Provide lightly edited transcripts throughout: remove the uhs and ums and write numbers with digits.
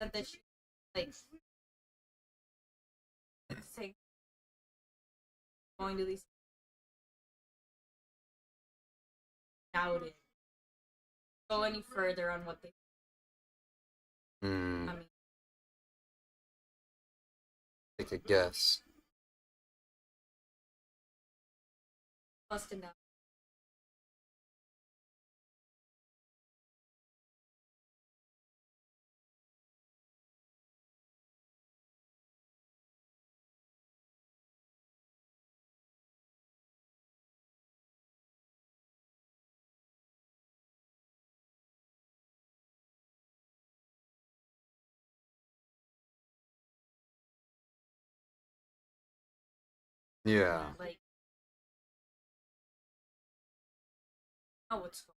said that she like say going to these doubted go any further on what they. Hmm. I mean, Take a guess. busting down. Yeah. Like, oh, what's going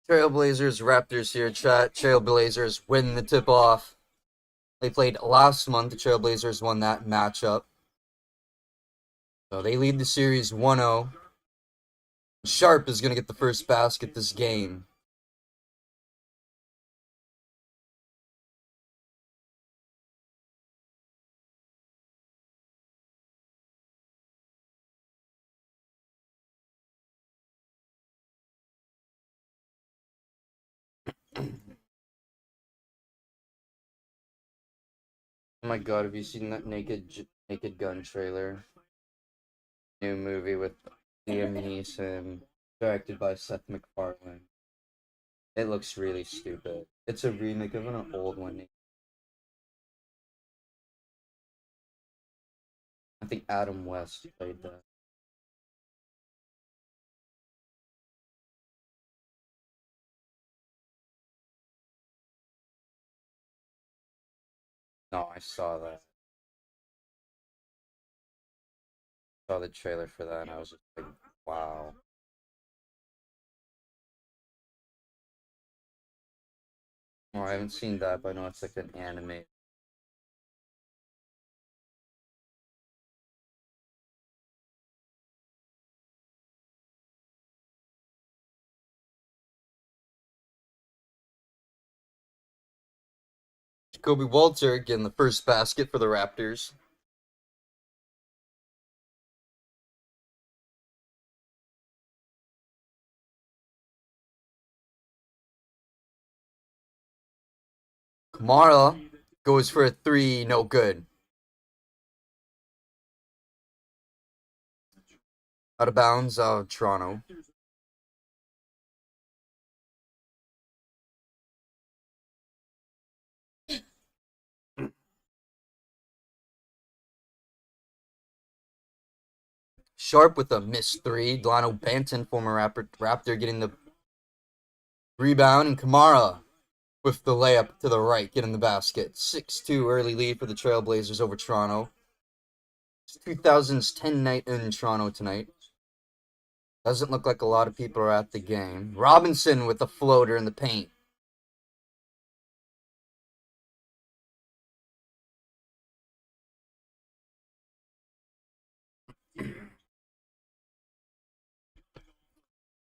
Trailblazers, Raptors here, chat. Trailblazers win the tip-off. They played last month. The Trailblazers won that matchup. So they lead the series 1-0. Sharp is going to get the first basket this game. Oh my god, have you seen that Naked Gun trailer? New movie with Liam Neeson, directed by Seth MacFarlane. It looks really stupid. It's a remake of an old one. I think Adam West played that. No, I saw that. Saw the trailer for that and I was just like, wow. Oh, I haven't seen that, but I know it's like an anime. Jacoby Walter getting the first basket for the Raptors. Kamara goes for a three, no good. Out of bounds, Toronto. Sharp with a missed three. Delano Banton, former Raptor, getting the rebound. And Kamara with the layup to the right, getting the basket. 6-2 early lead for the Trailblazers over Toronto. It's 2010 night in Toronto tonight. Doesn't look like a lot of people are at the game. Robinson with the floater in the paint.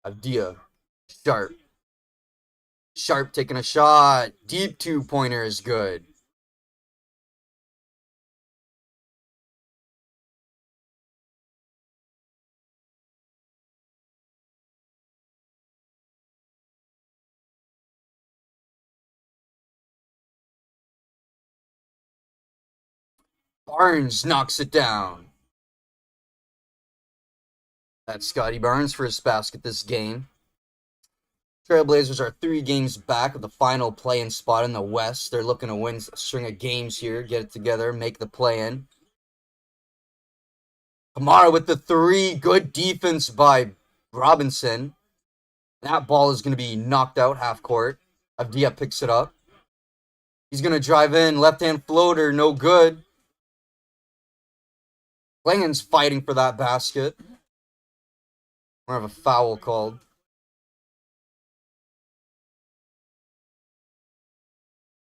Avdia. Sharp. Sharp taking a shot. Deep 2-pointer is good. Barnes knocks it down. That's Scotty Barnes for his basket this game. Trailblazers are 3 games back of the final play-in spot in the West. They're looking to win a string of games here, get it together, make the play-in. Kamara with the 3. Good defense by Robinson. That ball is going to be knocked out half court. Avdia picks it up. He's going to drive in. Left-hand floater, no good. Langen's fighting for that basket. More of a foul called.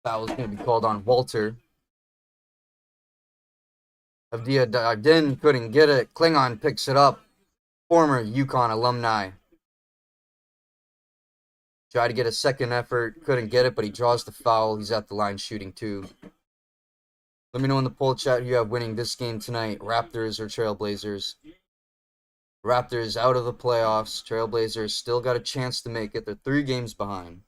Foul is going to be called on Walter. Avdia dived in, couldn't get it. Klingon picks it up. Former UConn alumni. Tried to get a second effort, couldn't get it, but he draws the foul. He's at the line shooting 2. Let me know in the poll chat who you have winning this game tonight, Raptors or Trailblazers. Raptors out of the playoffs. Trailblazers still got a chance to make it. They're 3 games behind.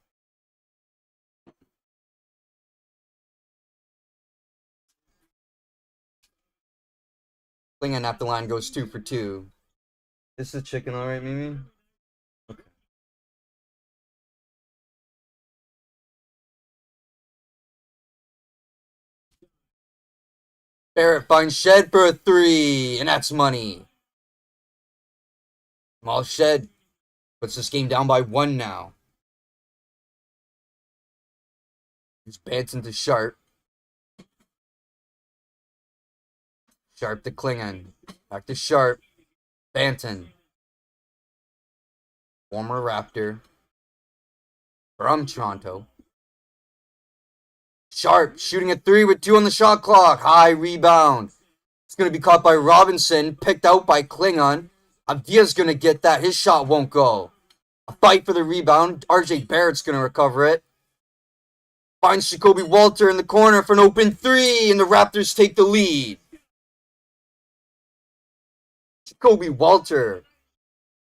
Klingon at the line goes 2 for 2. Is the chicken alright, Mimi? Okay. Barrett finds Shed for a 3, and that's money. Jamal Shed puts this game down by 1 now. He's Banton to Sharp. Sharp to Klingon. Back to Sharp. Banton. Former Raptor. From Toronto. Sharp shooting a 3 with 2 on the shot clock. High rebound. It's going to be caught by Robinson. Picked out by Klingon. Avdia's going to get that. His shot won't go. A fight for the rebound. RJ Barrett's going to recover it. Finds Jacoby Walter in the corner for an open 3, and the Raptors take the lead. Jacoby Walter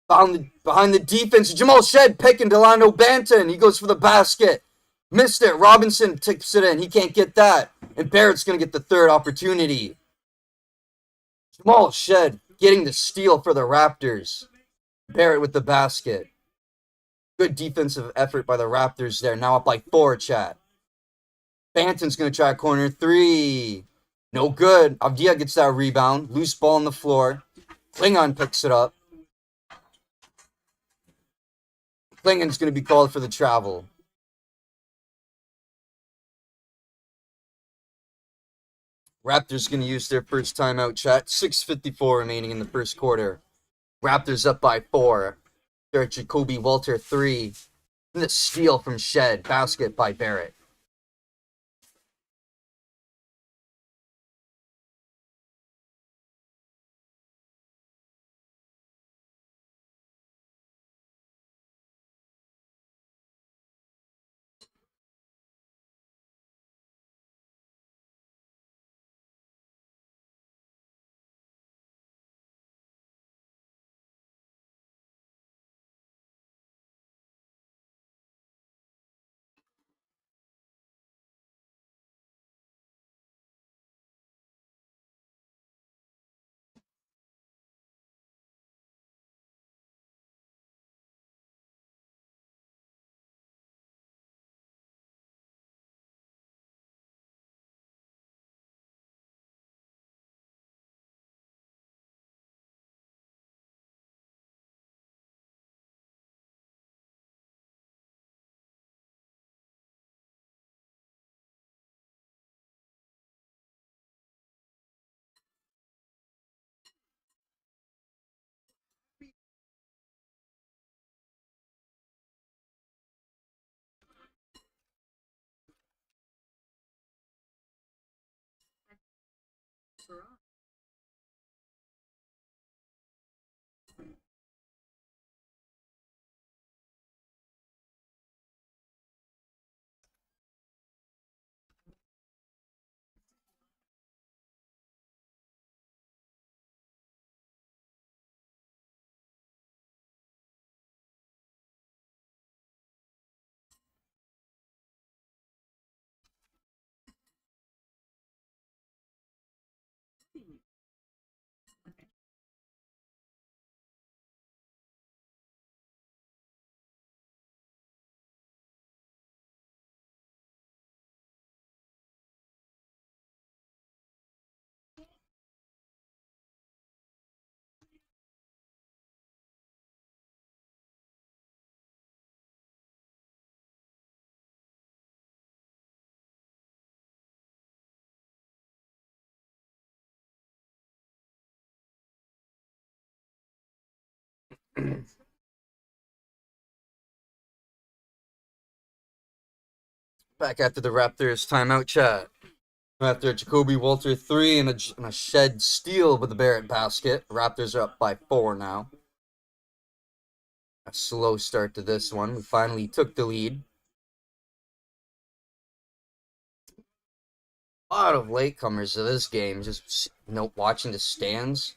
behind the defense. Jamal Shed picking Delano Banton. He goes for the basket. Missed it. Robinson tips it in. He can't get that. And Barrett's going to get the 3rd opportunity. Jamal Shed getting the steal for the Raptors. Barrett with the basket. Good defensive effort by the Raptors there. Now up by 4, chat. Banton's going to try a corner 3. No good. Avdia gets that rebound. Loose ball on the floor. Klingon picks it up. Klingon's going to be called for the travel. Raptors going to use their first timeout, chat. 6:54 remaining in the first quarter. Raptors up by 4. They're at Jacoby Walter 3. And the steal from Shed. Basket by Barrett. Back after the Raptors timeout chat. After Jacoby Walter 3 and a shed steal with the Barrett basket. Raptors are up by 4 now. A slow start to this one. We finally took the lead. A lot of latecomers to this game. Just watching the stands.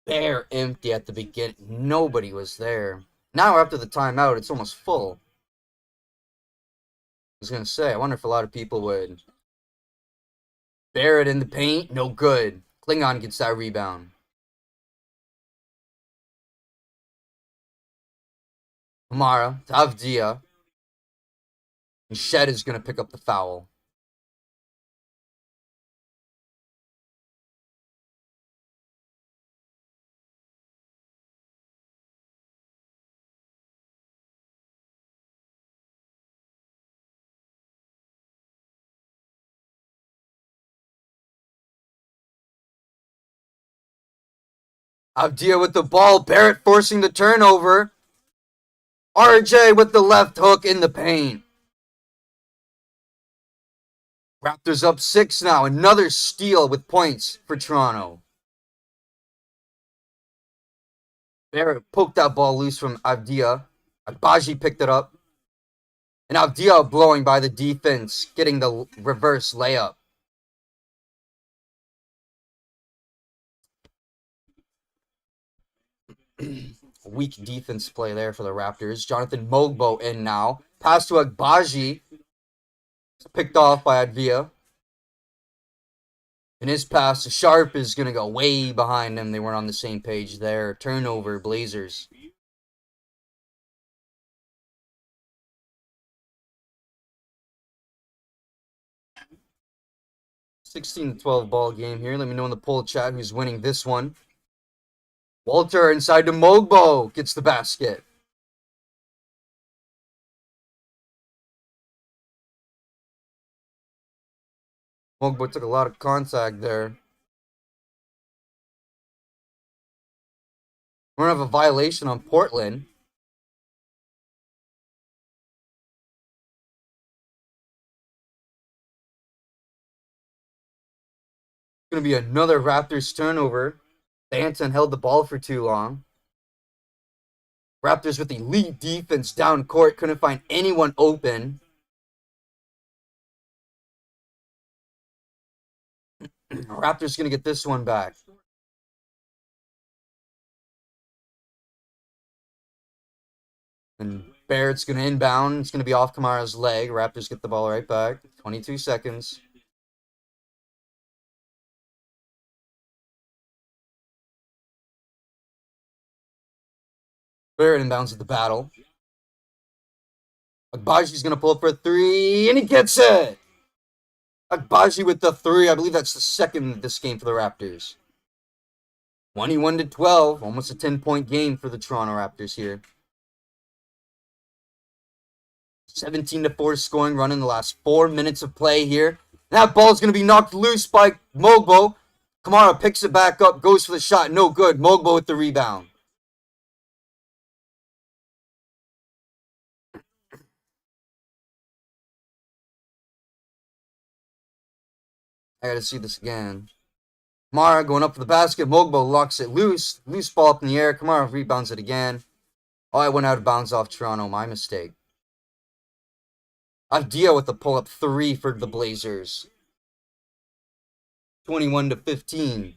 They're empty at the beginning. Nobody was there. Now after the timeout, it's almost full. I was going to say, I wonder if a lot of people would. Barrett in the paint, no good. Klingon gets that rebound. Kamara to Avdia. And Shed is going to pick up the foul. Avdia with the ball. Barrett forcing the turnover. RJ with the left hook in the paint. Raptors up 6 now. Another steal with points for Toronto. Barrett poked that ball loose from Avdia. Agbaji picked it up. And Avdia blowing by the defense, getting the reverse layup. Weak defense play there for the Raptors. Jonathan Mogbo in now. Pass to Agbaji. Picked off by Advia. And his pass to Sharp is going to go way behind him. They weren't on the same page there. Turnover, Blazers. (16-12) ball game here. Let me know in the poll chat who's winning this one. Walter inside to Mogbo. Gets the basket. Mogbo took a lot of contact there. We're going to have a violation on Portland. It's going to be another Raptors turnover. Banton held the ball for too long. Raptors with elite defense down court. Couldn't find anyone open. Raptors going to get this one back. And Barrett's going to inbound. It's going to be off Kamara's leg. Raptors get the ball right back. 22 seconds. Barrett inbounds at the battle. Agbaji's going to pull up for a 3, and he gets it! Agbaji with the 3. I believe that's the second of this game for the Raptors. 21-12. Almost a 10-point game for the Toronto Raptors here. 17-4 scoring run in the last 4 minutes of play here. That ball's going to be knocked loose by Mogbo. Kamara picks it back up, goes for the shot. No good. Mogbo with the rebound. I gotta see this again. Kamara going up for the basket. Mogbo locks it loose. Loose ball up in the air. Kamara rebounds it again. Oh, I went out of bounds off Toronto. My mistake. Avdia with the pull-up 3 for the Blazers. 21-15.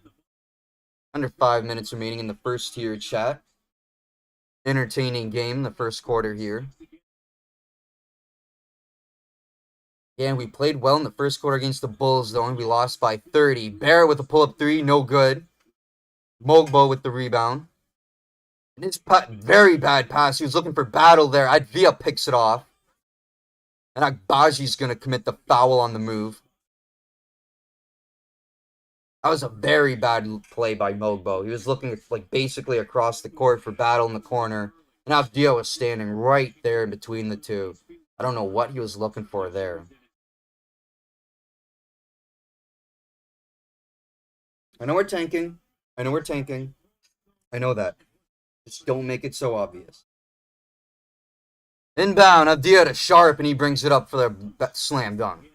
Under 5 minutes remaining in the first tier chat. Entertaining game the first quarter here. Yeah, we played well in the first quarter against the Bulls, though, and we lost by 30. Barrett with a pull-up 3, no good. Mogbo with the rebound. And his very bad pass. He was looking for battle there. Advia picks it off. And Agbaji's going to commit the foul on the move. That was a very bad play by Mogbo. He was looking like basically across the court for battle in the corner. And Avdia was standing right there in between the two. I don't know what he was looking for there. I know we're tanking. I know that. Just don't make it so obvious. Inbound, Avdia to Sharp, and he brings it up for the slam dunk.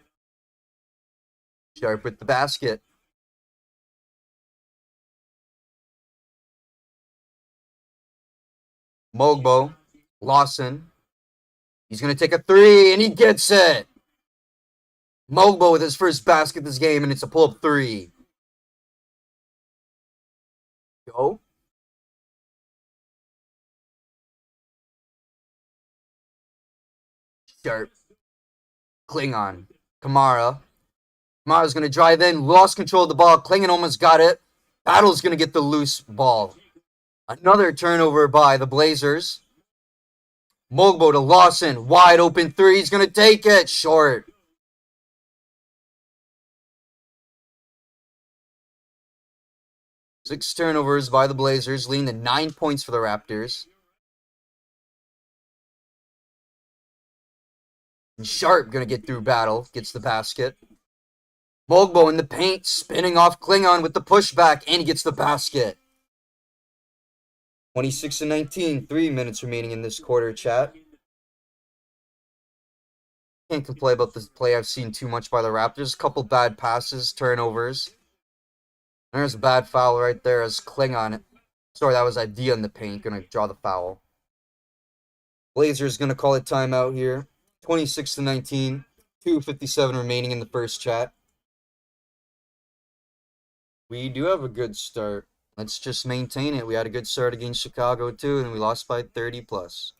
Sharp with the basket. Mogbo, Lawson. He's going to take a three, and he gets it. Mogbo with his first basket this game, and it's a pull-up three. Go. Sharp. Klingon. Kamara. Kamara's going to drive in. Lost control of the ball. Klingon almost got it. Battle's going to get the loose ball. Another turnover by the Blazers. Mogbo to Lawson. Wide open three. He's going to take it. Short. Six turnovers by the Blazers, leading to 9 points for the Raptors. And Sharp going to get through Battle. Gets the basket. Mogbo in the paint, spinning off Klingon with the pushback, and he gets the basket. 26-19, 3 minutes remaining in this quarter, chat. Can't complain about this play I've seen too much by the Raptors. A couple bad passes, turnovers. There's a bad foul right there as Klingon. Sorry, that was Idea in the paint. Gonna draw the foul. Blazers gonna call it timeout here. 26-19, 2:57 remaining in the first, chat. We do have a good start. Let's just maintain it. We had a good start against Chicago too, and we lost by 30 plus.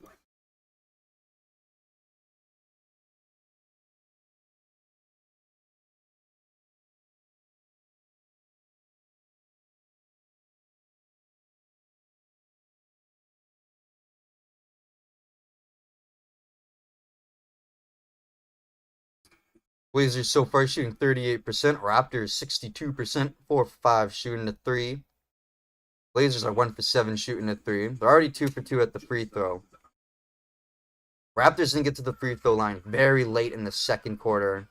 Blazers so far shooting 38%. Raptors 62%, 4 for 5 shooting a three. Blazers are 1 for 7 shooting a three. They're already 2 for 2 at the free throw. Raptors didn't get to the free throw line very late in the second quarter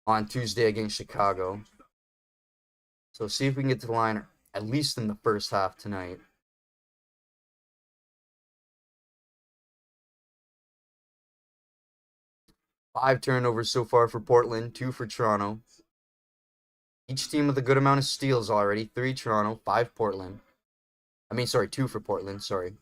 on Tuesday against Chicago. So see if we can get to the line at least in the first half tonight. Five turnovers so far for Portland, 2 for Toronto. Each team with a good amount of steals already. 3 Toronto, 5 Portland. 2 for Portland, sorry.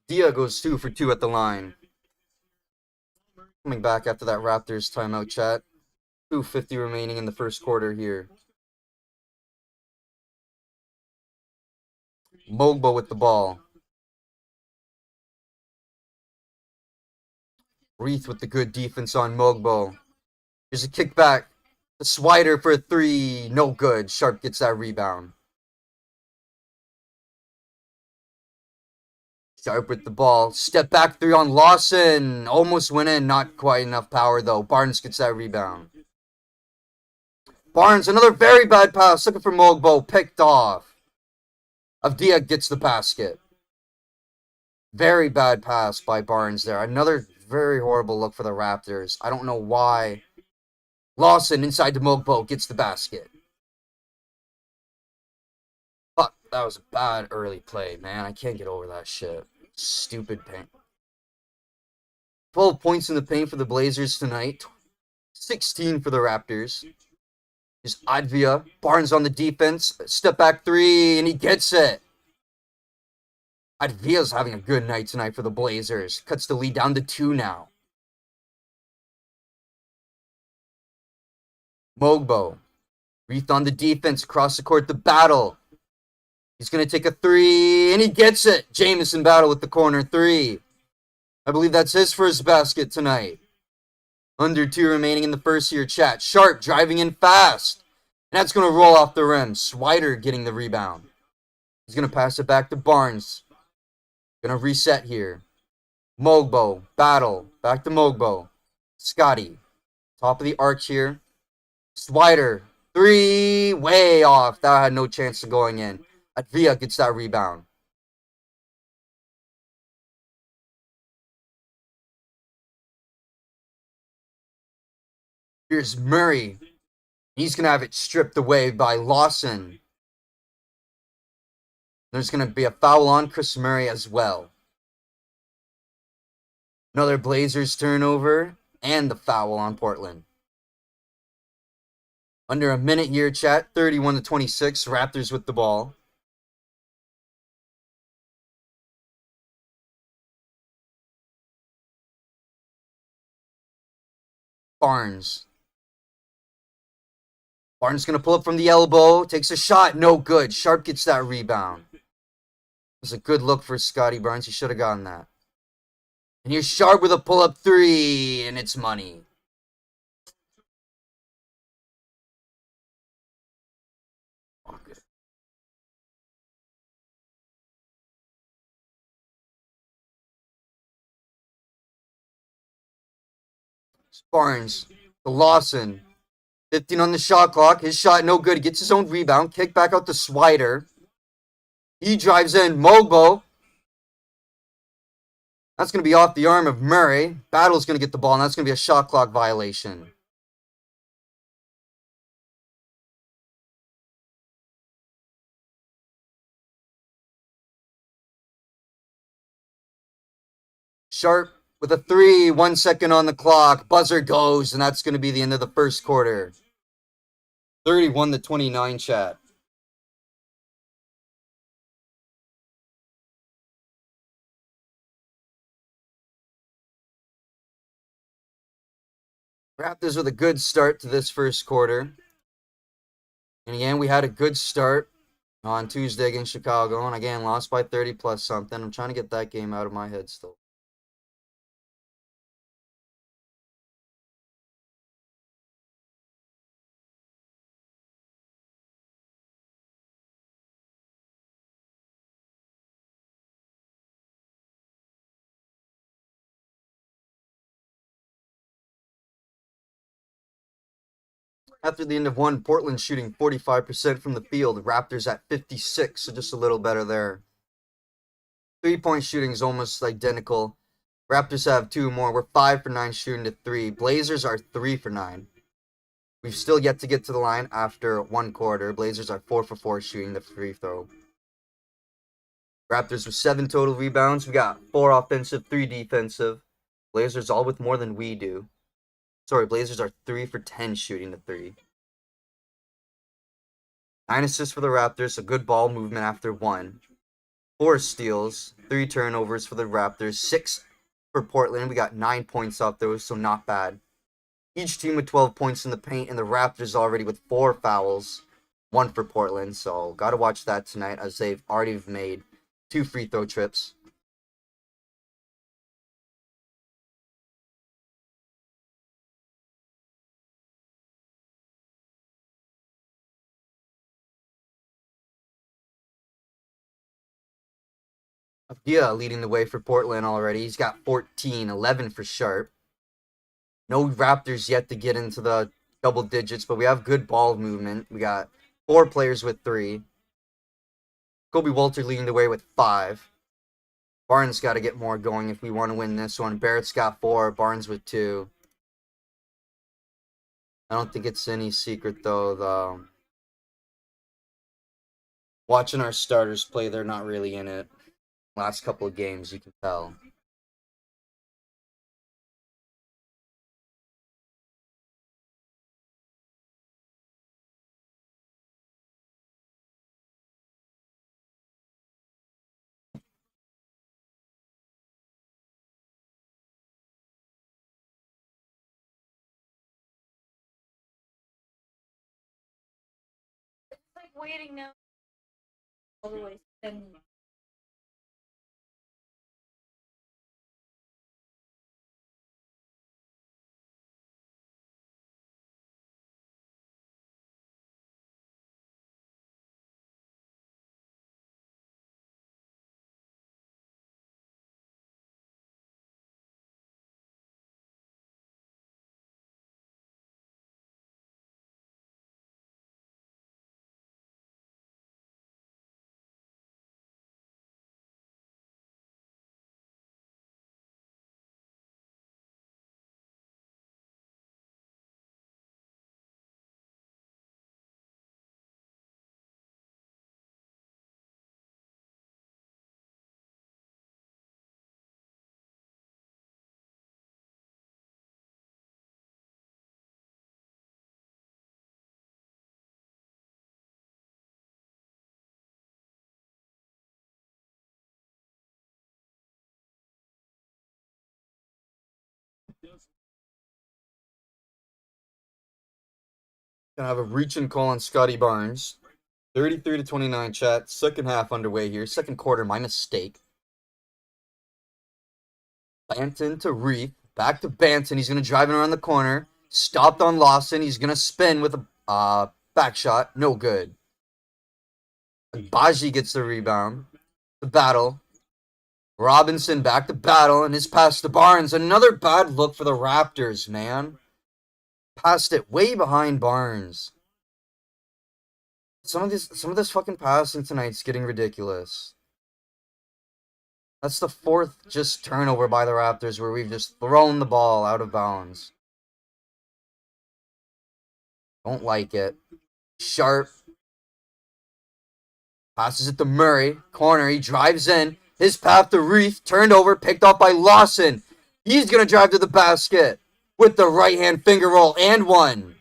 Dia goes 2 for 2 at the line. Coming back after that Raptors timeout, chat. 2:50 remaining in the first quarter here. Mogbo with the ball. Reith with the good defense on Mogbo. Here's a kickback. The Swider for a 3. No good. Sharp gets that rebound. Sharp with the ball. Step back 3 on Lawson. Almost went in. Not quite enough power, though. Barnes gets that rebound. Barnes, another very bad pass. Looking for Mogbo. Picked off. Avdia gets the basket. Very bad pass by Barnes there. Another very horrible look for the Raptors. I don't know why. Lawson inside to Mogbo gets the basket. Fuck, that was a bad early play, man. I can't get over that shit. Stupid paint. 12 points in the paint for the Blazers tonight. 16 for the Raptors. Here's Advia. Barnes on the defense. Step back 3, and he gets it. Advia's having a good night tonight for the Blazers. Cuts the lead down to 2 now. Mogbo. Reith on the defense. Across the court, the battle. He's going to take a 3, and he gets it. Jamison battle with the corner 3. I believe that's his first basket tonight. Under 2 remaining in the first here, chat. Sharp driving in fast. And that's going to roll off the rim. Swider getting the rebound. He's going to pass it back to Barnes. Going to reset here. Mogbo. Battle. Back to Mogbo. Scotty. Top of the arc here. Swider. 3. Way off. That had no chance of going in. Advia gets that rebound. Here's Murray. He's going to have it stripped away by Lawson. There's going to be a foul on Chris Murray as well. Another Blazers turnover and the foul on Portland. Under a minute here, chat. 31-26. Raptors with the ball. Barnes. Barnes going to pull up from the elbow. Takes a shot. No good. Sharp gets that rebound. It was a good look for Scotty Barnes. He should have gotten that. And here's Sharp with a pull-up 3. And it's money. Barnes. To Lawson. 15 on the shot clock. His shot no good. He gets his own rebound. Kick back out to Swider. He drives in. Mogbo. That's going to be off the arm of Murray. Battle's going to get the ball, and that's going to be a shot clock violation. Sharp with a 3. 1 second on the clock. Buzzer goes, and that's going to be the end of the first quarter. 31-29, chat. Raptors with a good start to this first quarter. And again, we had a good start on Tuesday against Chicago. And again, lost by 30 plus something. I'm trying to get that game out of my head still. After the end of one, Portland shooting 45% from the field. Raptors at 56, so just a little better there. 3-point shooting is almost identical. Raptors have 2 more. We're 5 for 9 shooting to 3. Blazers are 3 for 9. We've still yet to get to the line after 1 quarter. Blazers are 4 for 4 shooting the free throw. Raptors with 7 total rebounds. We got 4 offensive, 3 defensive. Blazers all with more than we do. Sorry, Blazers are 3 for 10 shooting the 3. 9 assists for the Raptors, a good ball movement after 1. 4 steals, 3 turnovers for the Raptors, 6 for Portland. We got 9 points off those, so not bad. Each team with 12 points in the paint, and the Raptors already with 4 fouls. one for Portland, so got to watch that tonight as they've already made 2 free throw trips. Dia leading the way for Portland already. He's got 14, 11 for Sharp. No Raptors yet to get into the double digits, but we have good ball movement. We got 4 players with 3. Kobe Walter leading the way with 5. Barnes got to get more going if we want to win this one. Barrett's got 4, Barnes with 2. I don't think it's any secret, though. Watching our starters play, they're not really in it. Last couple of games, you can tell. It's like waiting now. Always. Gonna have a reach and call on Scotty Barnes. 33-29 chat. Second half underway here. Second quarter, my mistake. Banton to Reef. Back to Banton. He's going to drive it around the corner. Stopped on Lawson. He's going to spin with a back shot. No good. Baji gets the rebound. The battle. Robinson back to battle. And his pass to Barnes. Another bad look for the Raptors, man. Passed it way behind Barnes. Some of this fucking passing tonight's getting ridiculous. That's the 4th just turnover by the Raptors where we've just thrown the ball out of bounds. Don't like it. Sharp. Passes it to Murray. Corner. He drives in. His path to Reef. Turned over. Picked off by Lawson. He's going to drive to the basket with the right-hand finger roll and one.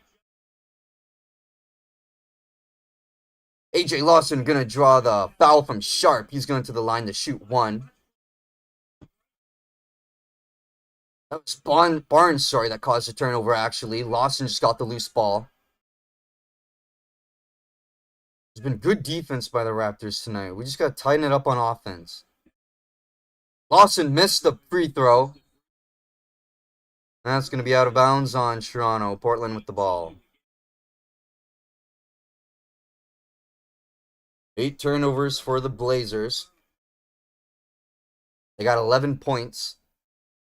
AJ Lawson going to draw the foul from Sharp. He's going to the line to shoot one. That was Barnes, that caused the turnover, actually. Lawson just got the loose ball. There's been good defense by the Raptors tonight. We just got to tighten it up on offense. Lawson missed the free throw. That's going to be out of bounds on Toronto. Portland with the ball. 8 turnovers for the Blazers. They got 11 points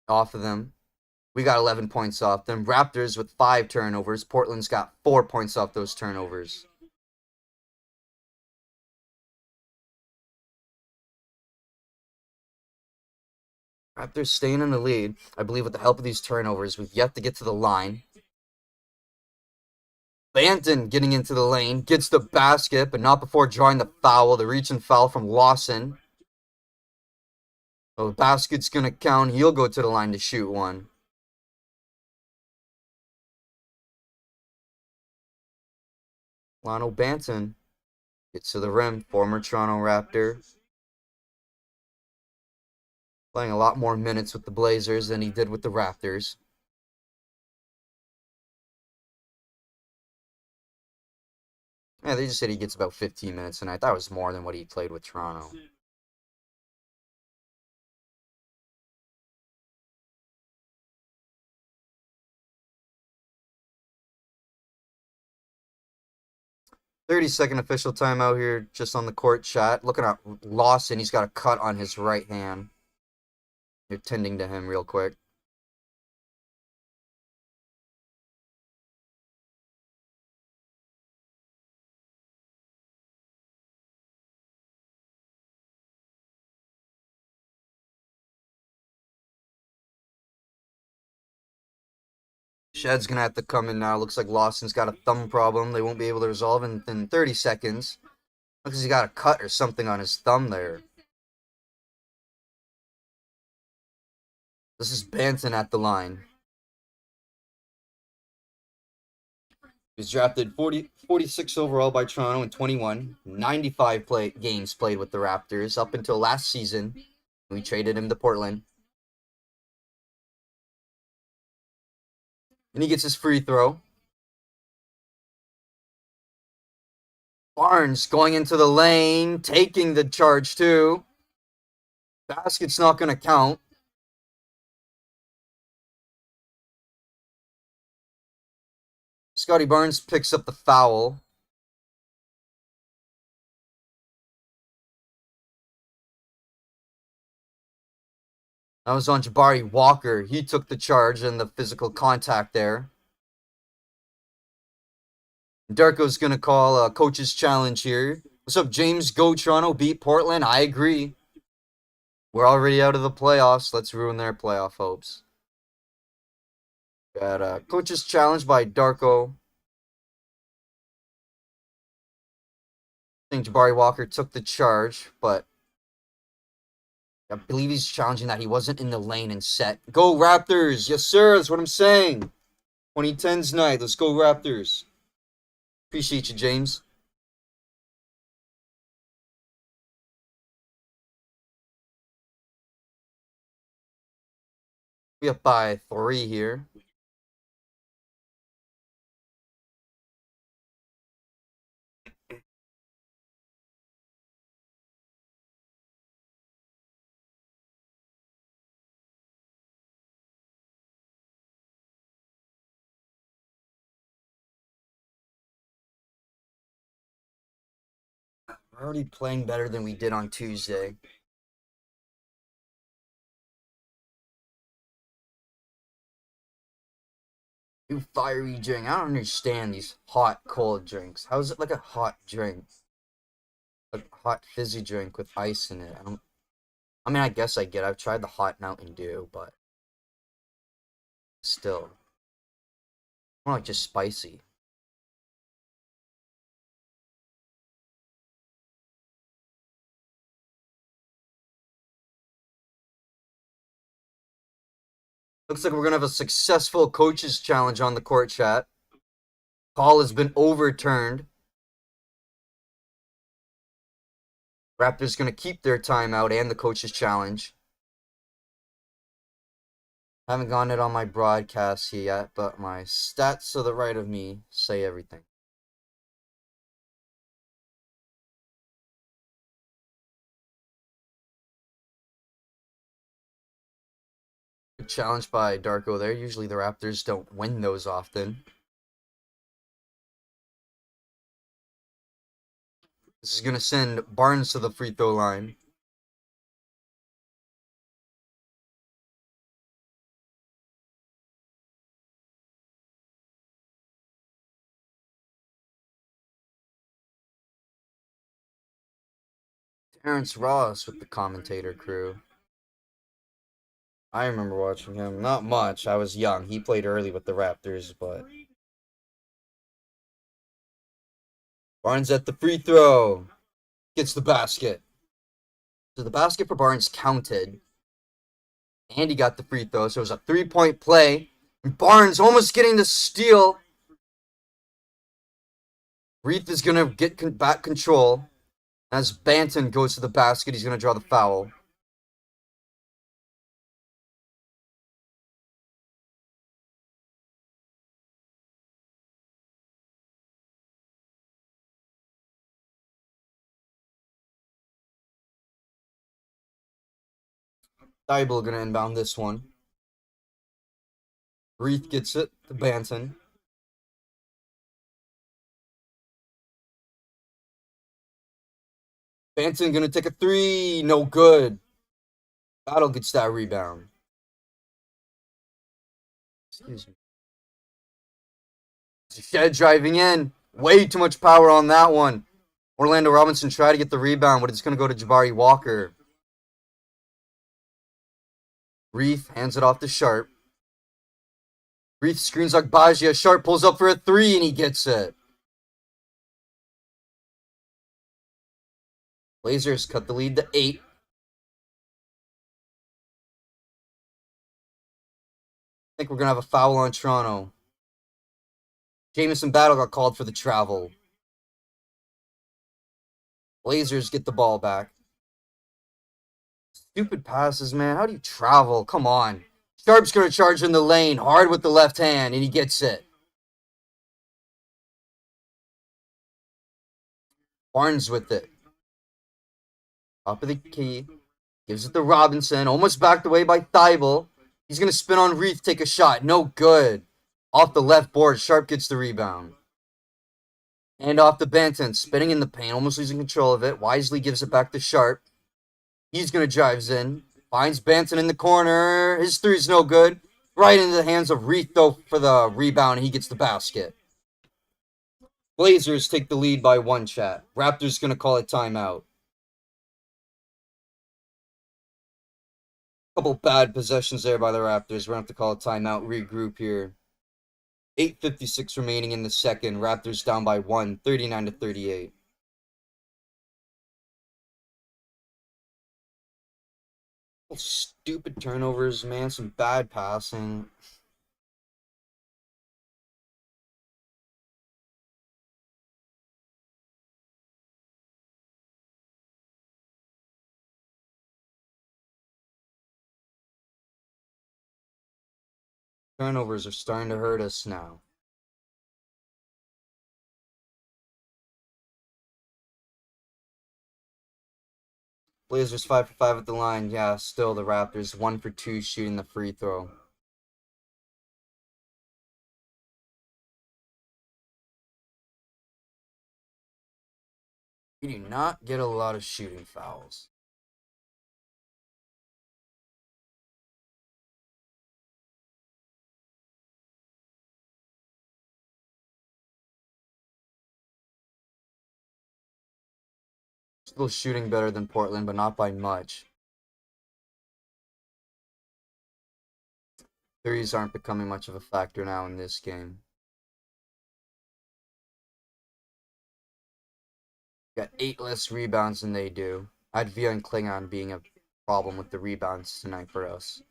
off of them. We got 11 points off them. Raptors with 5 turnovers. Portland's got 4 points off those turnovers. Raptors staying in the lead. I believe with the help of these turnovers, we've yet to get to the line. Banton getting into the lane, gets the basket, but not before drawing the foul. The reach and foul from Lawson. So the basket's going to count. He'll go to the line to shoot one. Lionel Banton gets to the rim. Former Toronto Raptor. Playing a lot more minutes with the Blazers than he did with the Raptors. Yeah, they just said he gets about 15 minutes tonight. That was more than what he played with Toronto. "30-second official timeout here, just on the court chat. Looking at Lawson, he's got a cut on his right hand. They're tending to him real quick. Shed's gonna have to come in now. Looks like Lawson's got a thumb problem. They won't be able to resolve in 30 seconds. Looks like he's got a cut or something on his thumb there. This is Banton at the line. He was drafted 46 overall by Toronto in 21. 95 games played with the Raptors up until last season. We traded him to Portland. And he gets his free throw. Barnes going into the lane, taking the charge too. Basket's not going to count. Scotty Barnes picks up the foul. That was on Jabari Walker. He took the charge and the physical contact there. Darko's going to call a coach's challenge here. What's up, James? Go Toronto, beat Portland. I agree. We're already out of the playoffs. Let's ruin their playoff hopes. Got a coach's challenge by Darko. I think Jabari Walker took the charge, but I believe he's challenging that he wasn't in the lane and set. Go Raptors! Yes, sir. That's what I'm saying. 2010's night. Let's go Raptors. Appreciate you, James. We up by 3 here. We're already playing better than we did on Tuesday. New fiery drink. I don't understand these hot, cold drinks. How is it like a hot drink? Like a hot fizzy drink with ice in it. I mean, I guess I get it. I've tried the hot Mountain Dew, but still. More like just spicy. Looks like we're going to have a successful coaches challenge on the court chat. Call has been overturned. Raptors going to keep their timeout and the coaches challenge. Haven't gotten it on my broadcast here yet, but my stats to the right of me say everything. Good challenge by Darko there. Usually the Raptors don't win those often. This is going to send Barnes to the free throw line. Terrence Ross with the commentator crew. I remember watching him. Not much. I was young. He played early with the Raptors, but... Barnes at the free throw. Gets the basket. So the basket for Barnes counted. And he got the free throw. So it was a 3-point play. And Barnes almost getting the steal. Reith is going to get back control. As Banton goes to the basket, he's going to draw the foul. Thibault gonna inbound this one. Reith gets it to Banton. Banton gonna take a three. No good. Battle gets that rebound. Excuse me. Shed driving in. Way too much power on that one. Orlando Robinson tried to get the rebound, but it's going to go to Jabari Walker. Reith hands it off to Sharp. Reith screens Agbagia. Sharp pulls up for a three, and he gets it. Blazers cut the lead to 8. I think we're going to have a foul on Toronto. Jamison Battle got called for the travel. Blazers get the ball back. Stupid passes, man. How do you travel? Come on. Sharp's going to charge in the lane hard with the left hand, and he gets it. Barnes with it. Top of the key. Gives it to Robinson. Almost backed away by Thibault. He's going to spin on Reith, take a shot. No good. Off the left board. Sharp gets the rebound. And off to Banton. Spinning in the paint. Almost losing control of it. Wisely gives it back to Sharp. He's going to drive in. Finds Banton in the corner. His three's no good. Right into the hands of Reith, though, for the rebound. He gets the basket. Blazers take the lead by 1, chat. Raptors going to call it timeout. Couple bad possessions there by the Raptors. We're going to have to call a timeout, regroup here. 8:56 remaining in the second. Raptors down by 1, 39-38. Stupid turnovers, man. Some bad passing. Turnovers are starting to hurt us now. Blazers 5 for 5 at the line. Yeah, still the Raptors 1 for 2 shooting the free throw. We do not get a lot of shooting fouls. Still shooting better than Portland, but not by much. Threes aren't becoming much of a factor now in this game. Got 8 less rebounds than they do. I had Via and Klingon being a problem with the rebounds tonight for us.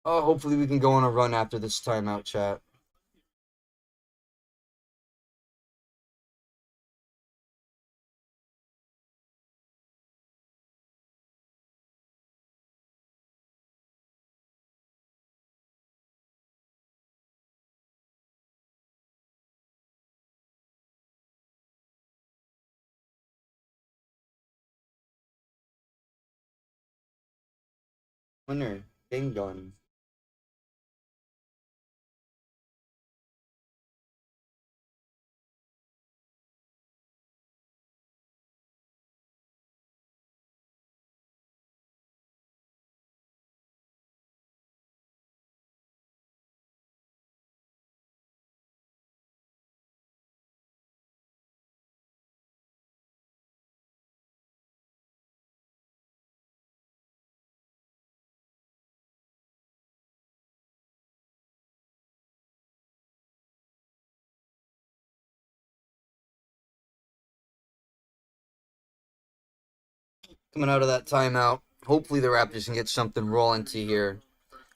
Oh, hopefully we can go on a run after this timeout, chat. Winner, game gun. Coming out of that timeout, hopefully the Raptors can get something rolling to here.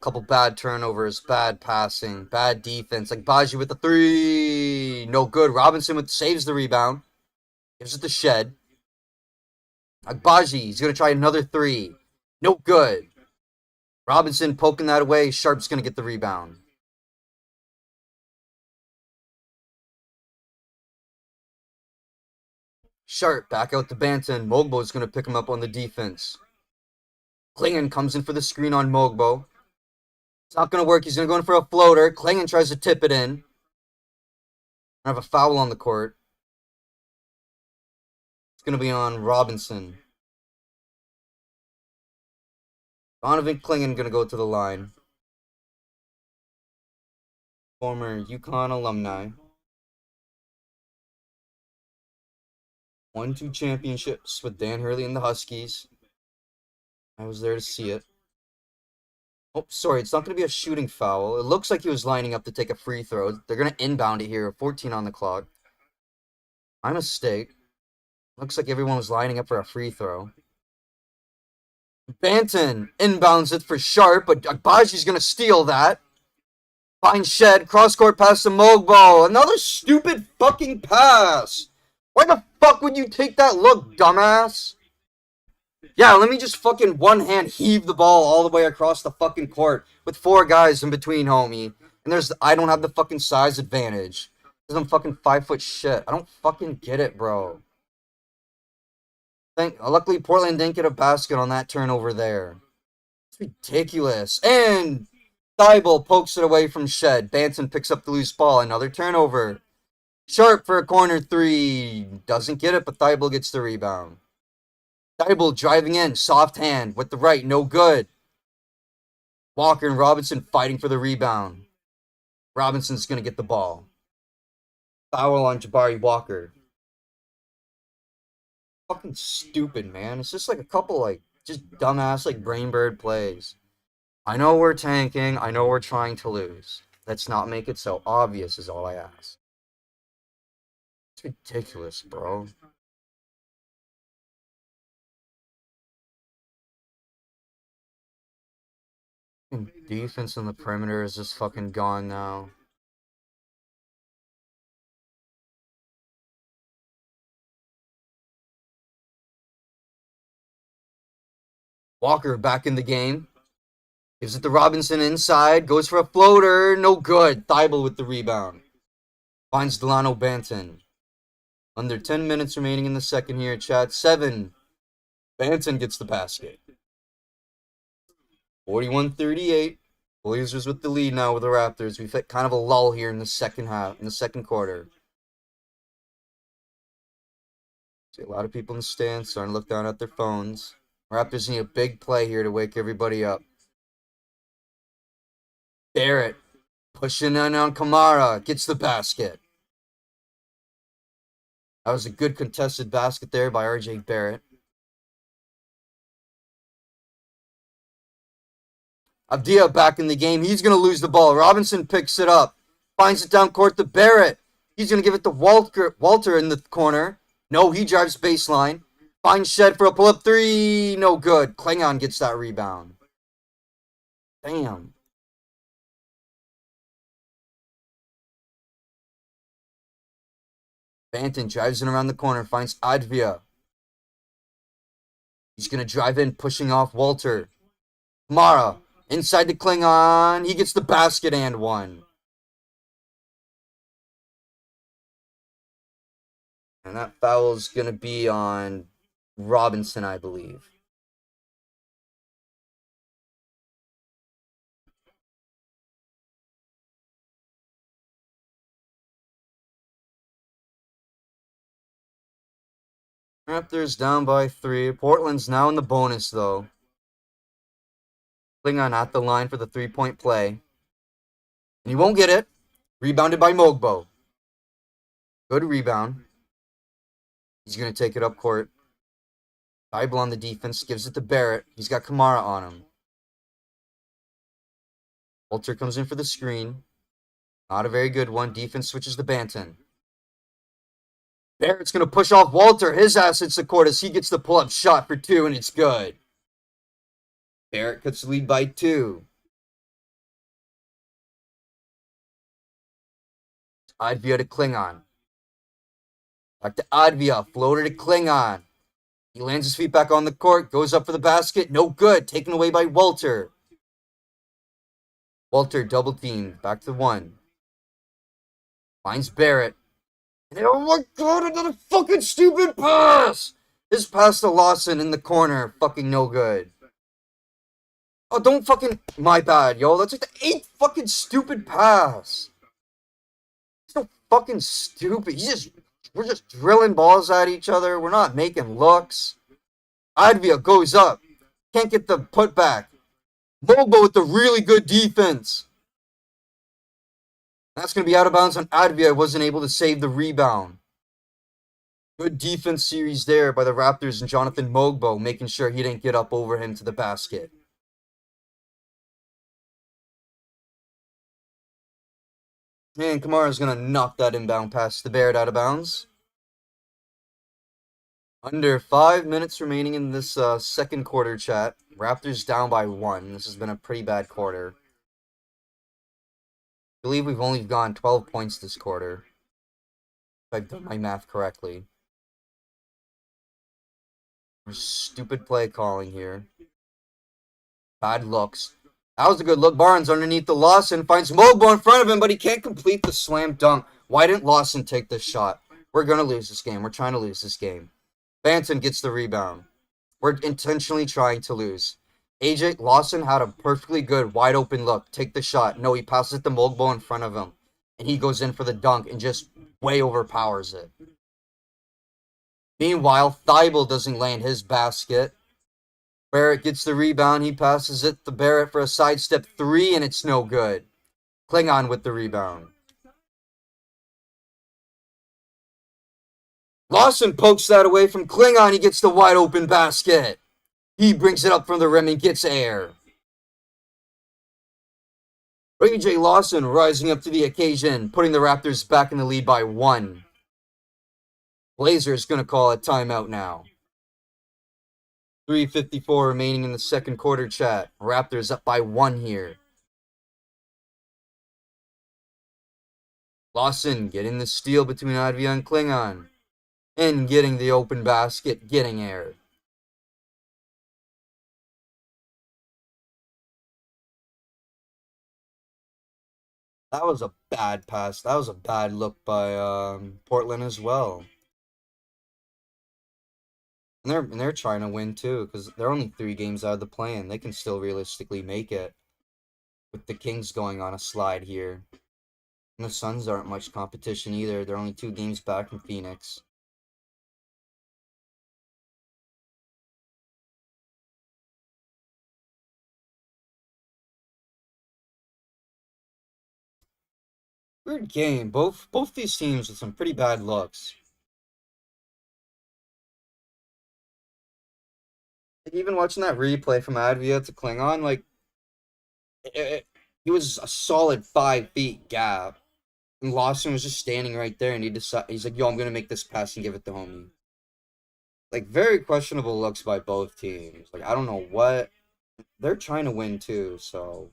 Couple bad turnovers, bad passing, bad defense. Like Baji with the three. No good. Robinson saves the rebound. Gives it to Shed. Agbaji, he's going to try another three. No good. Robinson poking that away. Sharp's going to get the rebound. Sharp back out to Banton. Mogbo's going to pick him up on the defense. Klingon comes in for the screen on Mogbo. It's not going to work. He's going to go in for a floater. Klingon tries to tip it in. I have a foul on the court. It's going to be on Robinson. Donovan Klingon going to go to the line. Former UConn alumni. Won 2 championships with Dan Hurley and the Huskies. I was there to see it. Oh, sorry, it's not going to be a shooting foul. It looks like he was lining up to take a free throw. They're going to inbound it here. 14 on the clock. My mistake. Looks like everyone was lining up for a free throw. Banton inbounds it for Sharp, but Agbaji's going to steal that. Finds Shed. Cross-court pass to Mogbo. Another stupid fucking pass. Why the fuck would you take that look, dumbass? Yeah, let me just fucking one hand heave the ball all the way across the fucking court with 4 guys in between, homie. And I don't have the fucking size advantage. Because I'm fucking 5 foot shit. I don't fucking get it, bro. Luckily, Portland didn't get a basket on that turnover there. It's ridiculous. And Thibault pokes it away from Shed. Banton picks up the loose ball. Another turnover. Sharp for a corner 3. Doesn't get it, but Thibault gets the rebound. Thibault driving in. Soft hand with the right. No good. Walker and Robinson fighting for the rebound. Robinson's going to get the ball. Foul on Jabari Walker. Fucking stupid, man. It's just like a couple, like, just dumbass, like, brainbird plays. I know we're tanking. I know we're trying to lose. Let's not make it so obvious is all I ask. It's ridiculous, bro. Defense on the perimeter is just fucking gone now. Walker back in the game. Gives it to Robinson inside. Goes for a floater. No good. Thibault with the rebound. Finds Delano Banton. Under 10 minutes remaining in the second here, chat. 7. Banton gets the basket. 41-38. Blazers with the lead now with the Raptors. We've hit kind of a lull here in the second quarter. See a lot of people in the stands starting to look down at their phones. Raptors need a big play here to wake everybody up. Barrett pushing in on Kamara. Gets the basket. That was a good contested basket there by R.J. Barrett. Avdia back in the game. He's going to lose the ball. Robinson picks it up. Finds it down court to Barrett. He's going to give it to Walter in the corner. No, he drives baseline. Finds Shed for a pull-up 3. No good. Klingon gets that rebound. Damn. Banton drives in around the corner. Finds Advia. He's going to drive in, pushing off Walter. Kamara. Inside the Klingon. He gets the basket and 1. And that foul's going to be on Robinson, I believe. Raptors down by 3. Portland's now in the bonus, though. Klingon at the line for the 3-point play. And he won't get it. Rebounded by Mogbo. Good rebound. He's going to take it up court. Thibault on the defense. Gives it to Barrett. He's got Kamara on him. Walter comes in for the screen. Not a very good one. Defense switches to Banton. Barrett's going to push off Walter. His ass hits the court as he gets the pull-up shot for 2, and it's good. Barrett cuts the lead by 2. Advia to Klingon. Back to Advia. Floater to Klingon. He lands his feet back on the court. Goes up for the basket. No good. Taken away by Walter. Walter double teamed. Back to 1. Finds Barrett. Oh my god, another fucking stupid pass! His pass to Lawson in the corner, fucking no good. Oh, don't fucking... My bad, yo. That's like the 8th fucking stupid pass. So fucking stupid. We're just drilling balls at each other. We're not making looks. Advia goes up. Can't get the putback. Bobo with the really good defense. That's going to be out of bounds on Advia. Wasn't able to save the rebound. Good defense series there by the Raptors and Jonathan Mogbo, making sure he didn't get up over him to the basket. And Kamara's going to knock that inbound pass to Barrett out of bounds. Under 5 minutes remaining in this second quarter, chat. Raptors down by 1. This has been a pretty bad quarter. I believe we've only gone 12 points this quarter, if I've done my math correctly. Stupid play calling here. Bad looks. That was a good look. Barnes underneath the Lawson finds Mogbo in front of him, but he can't complete the slam dunk. Why didn't Lawson take this shot? We're going to lose this game. We're trying to lose this game. Banton gets the rebound. We're intentionally trying to lose. AJ Lawson had a perfectly good wide open look. Take the shot. No, he passes it to Mogbo in front of him. And he goes in for the dunk and just way overpowers it. Meanwhile, Thibault doesn't land his basket. Barrett gets the rebound. He passes it to Barrett for a sidestep 3, and it's no good. Klingon with the rebound. Lawson pokes that away from Klingon. He gets the wide open basket. He brings it up from the rim and gets air. Ray-J Lawson rising up to the occasion, putting the Raptors back in the lead by 1. Blazers going to call a timeout now. 3:54 remaining in the second quarter, chat. Raptors up by 1 here. Lawson getting the steal between Advia and Klingon. And getting the open basket, getting air. That was a bad pass. That was a bad look by Portland as well. And they're trying to win too, because they're only 3 games out of the play-in. They can still realistically make it. With the Kings going on a slide here. And the Suns aren't much competition either. They're only 2 games back from Phoenix. Weird game. Both these teams with some pretty bad looks. Like, even watching that replay from Advia to Klingon, like, it was a solid 5 feet gap. And Lawson was just standing right there, and he's like, yo, I'm going to make this pass and give it to homie. Like, very questionable looks by both teams. Like, I don't know what. They're trying to win, too, so.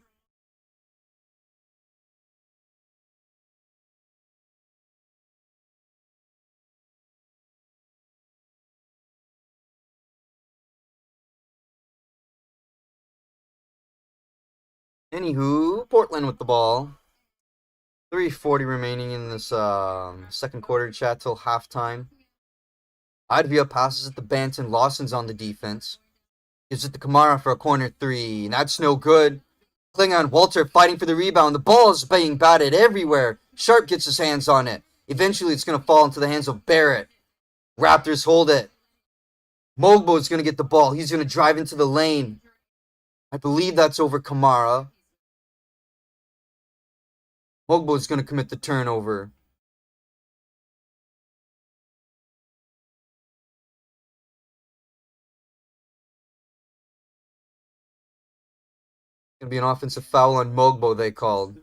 Anywho, Portland with the ball. 3:40 remaining in this second quarter, chat, till halftime. Advia passes it to Banton. Lawson's on the defense. Gives it to Kamara for a corner 3. And that's no good. Klingon Walter fighting for the rebound. The ball is being batted everywhere. Sharp gets his hands on it. Eventually, it's going to fall into the hands of Barrett. Raptors hold it. Mogbo is going to get the ball. He's going to drive into the lane. I believe that's over Kamara. Mogbo is going to commit the turnover. Going to be an offensive foul on Mogbo, they called.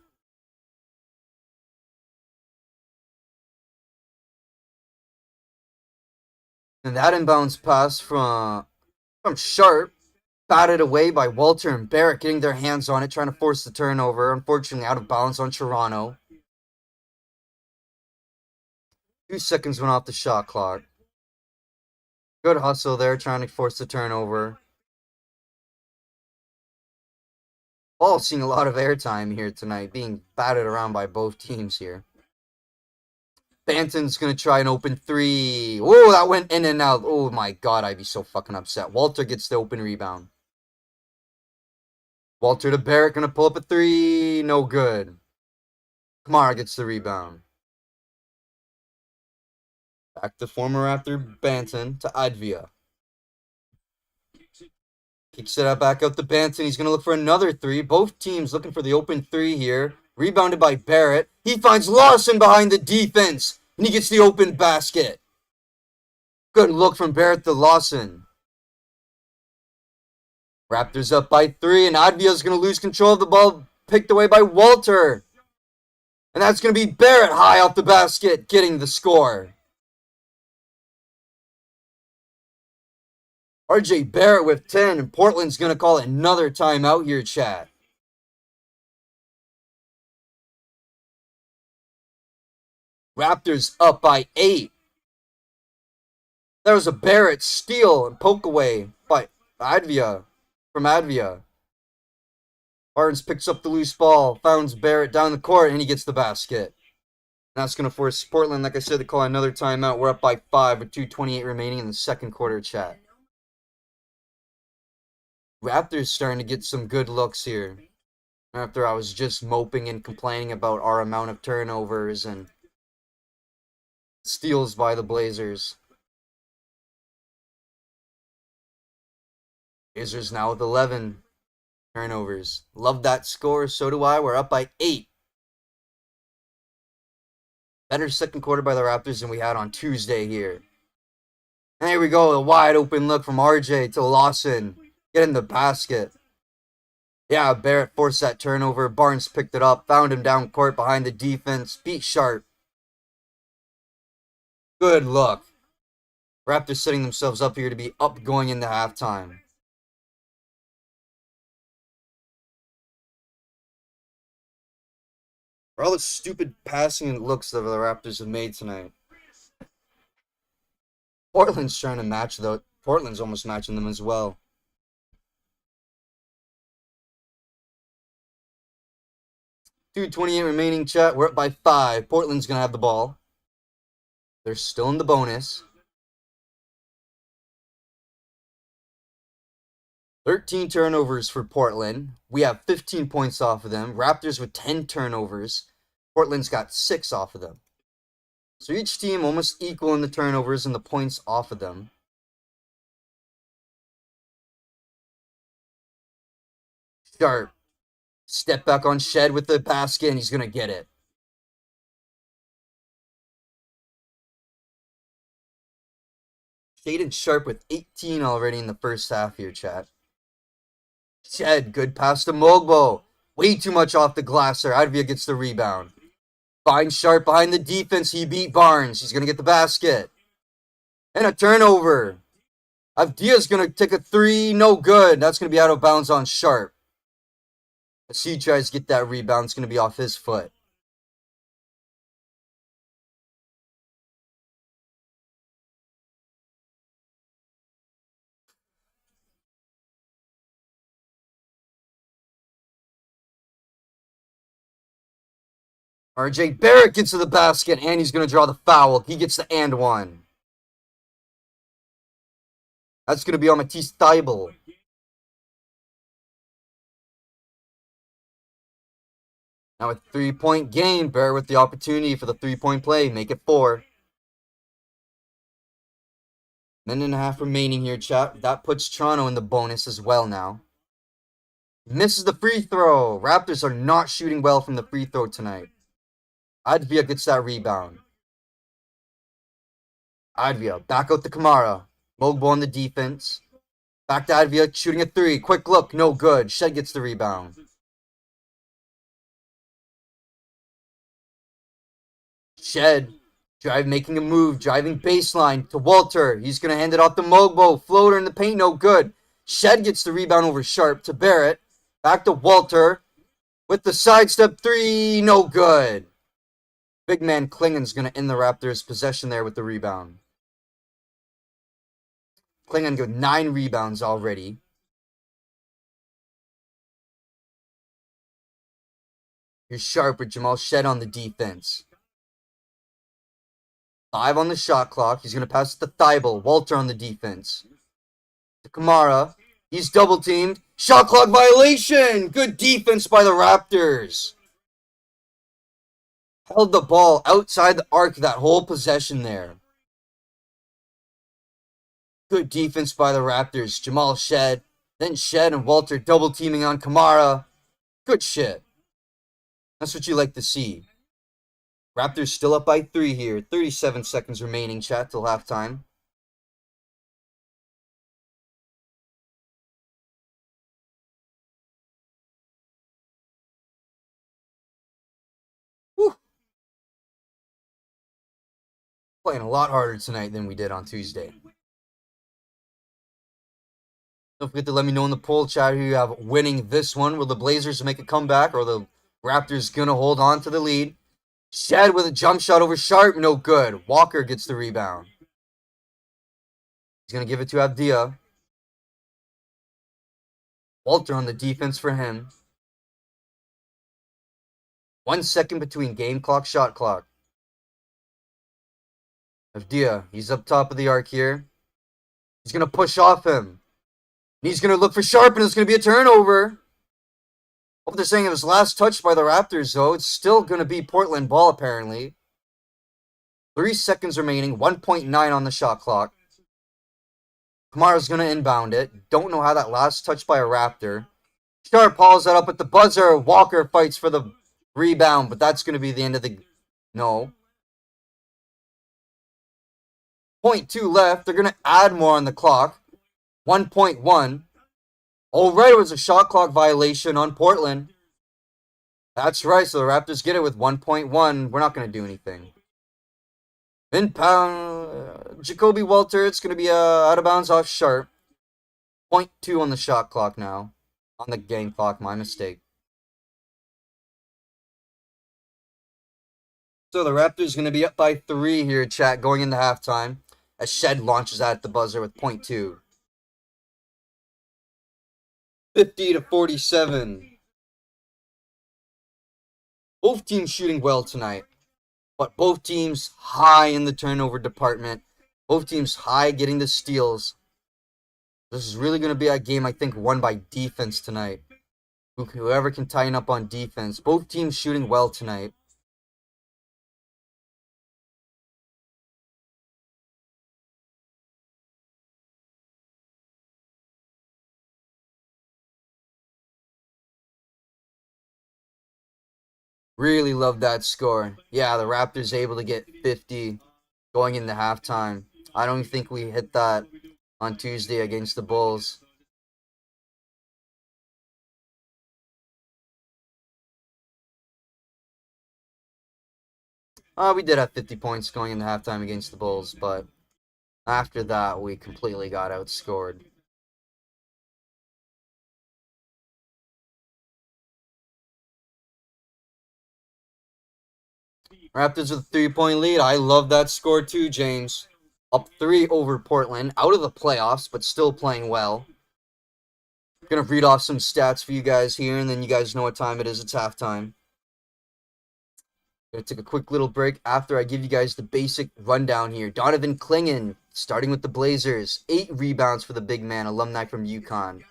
And that inbounds pass from Sharp, batted away by Walter and Barrett, getting their hands on it, trying to force the turnover. Unfortunately, out of balance on Toronto. 2 seconds went off the shot clock. Good hustle there, trying to force the turnover. Ball seeing a lot of airtime here tonight, being batted around by both teams here. Banton's going to try an open three. Oh, that went in and out. Oh, my God. I'd be so fucking upset. Walter gets the open rebound. Walter to Barrett. Going to pull up a three. No good. Kamara gets the rebound. Back to former Raptor Banton to Advia. Kicks it out back out to Banton. He's going to look for another three. Both teams looking for the open three here. Rebounded by Barrett. He finds Lawson behind the defense. And he gets the open basket. Good look from Barrett to Lawson. Raptors up by 3, and Advia's going to lose control of the ball, picked away by Walter. And that's going to be Barrett high off the basket, getting the score. RJ Barrett with 10, and Portland's going to call another timeout here, chat. Raptors up by 8. There was a Barrett steal and poke away by Advia, from Advia. Barnes picks up the loose ball, founds Barrett down the court, and he gets the basket. That's going to force Portland, like I said, to call another timeout. We're up by 5 with 2:28 remaining in the second quarter, chat. Raptors starting to get some good looks here. After I was just moping and complaining about our amount of turnovers and steals by the Blazers. Blazers now with 11 turnovers. Love that score, so do I. We're up by 8. Better second quarter by the Raptors than we had on Tuesday here. And here we go, a wide open look from RJ to Lawson. Get in the basket. Yeah, Barrett forced that turnover. Barnes picked it up, found him down court behind the defense. Beat Sharp. Good look. Raptors setting themselves up here to be up going into halftime. For all the stupid passing looks that the Raptors have made tonight. Portland's trying to match, though. Portland's almost matching them as well. .28 remaining, chat. We're up by 5. Portland's going to have the ball. They're still in the bonus. 13 turnovers for Portland. We have 15 points off of them. Raptors with 10 turnovers. Portland's got 6 off of them. So each team almost equal in the turnovers and the points off of them. Sharp. Step back on Shed with the basket, and he's going to get it. Shaden Sharp with 18 already in the first half here, chat. Shed, good pass to Mogbo. Way too much off the glass there. Advia gets the rebound. Finds Sharp behind the defense. He beat Barnes. He's going to get the basket. And a turnover. Avdia's going to take a 3. No good. That's going to be out of bounds on Sharp. As he tries to get that rebound, it's going to be off his foot. RJ Barrett gets to the basket, and he's going to draw the foul. He gets the and one. That's going to be on Matisse Thybulle. Now a 3-point game. Barrett with the opportunity for the 3-point play. Make it 4. Minute and a half remaining here, chat. That puts Toronto in the bonus as well now. Misses the free throw. Raptors are not shooting well from the free throw tonight. Advia gets that rebound. Advia back out to Kamara. Mogbo on the defense. Back to Advia shooting a 3. Quick look. No good. Shed gets the rebound. Shed. Making a move. Driving baseline to Walter. He's going to hand it off to Mogbo. Floater in the paint. No good. Shed gets the rebound over Sharp to Barrett. Back to Walter. With the sidestep 3. No good. Big man Klingon's going to end the Raptors' possession there with the rebound. Klingon got 9 rebounds already. Here's Sharp with Jamal Shed on the defense. 5 on the shot clock. He's going to pass it to Thibault. Walter on the defense. To Kamara. He's double teamed. Shot clock violation. Good defense by the Raptors. Held the ball outside the arc that whole possession there. Good defense by the Raptors. Jamal Shed. Then Shed and Walter double teaming on Kamara. Good shit. That's what you like to see. Raptors still up by 3 here. 37 seconds remaining, chat, till halftime. Whew. Playing a lot harder tonight than we did on Tuesday. Don't forget to let me know in the poll chat who you have winning this one. Will the Blazers make a comeback, or the Raptors gonna hold on to the lead? Shed with a jump shot over Sharp, no good. Walker gets the rebound. He's gonna give it to Avdia. Walter on the defense for him. 1 second between game clock, shot clock. Avdia, he's up top of the arc here. He's gonna push off him. He's going to look for Sharp, and it's going to be a turnover. What they're saying it was last touched by the Raptors, though. It's still going to be Portland ball, apparently. 3 seconds remaining. 1.9 on the shot clock. Kamara's going to inbound it. Don't know how that last touch by a Raptor. Sharp hauls that up at the buzzer. Walker fights for the rebound, but that's going to be the end of the... No. 0.2 left. They're going to add more on the clock. 1.1. Alright, it was a shot clock violation on Portland. That's right, so the Raptors get it with 1.1. We're not going to do anything. Inbound. Jacoby Walter, it's going to be out of bounds off Sharp. 0.2 on the shot clock now. On the game clock, my mistake. So the Raptors going to be up by 3 here, chat, going into halftime. As Shed launches at the buzzer with 0.2. 50-47. Both teams shooting well tonight, but both teams high in the turnover department. Both teams high getting the steals. This is really going to be a game, I think, won by defense tonight. Whoever can tighten up on defense. Both teams shooting well tonight. Really love that score. Yeah, the Raptors able to get 50 going into halftime. I don't think we hit that on Tuesday against the Bulls. We did have 50 points going into halftime against the Bulls, but after that, we completely got outscored. Raptors with a 3-point lead. I love that score too, James. Up 3 over Portland. Out of the playoffs, but still playing well. Gonna read off some stats for you guys here, and then you guys know what time it is. It's halftime. Gonna take a quick little break after I give you guys the basic rundown here. Donovan Clingan, starting with the Blazers. 8 rebounds for the big man, alumni from UConn.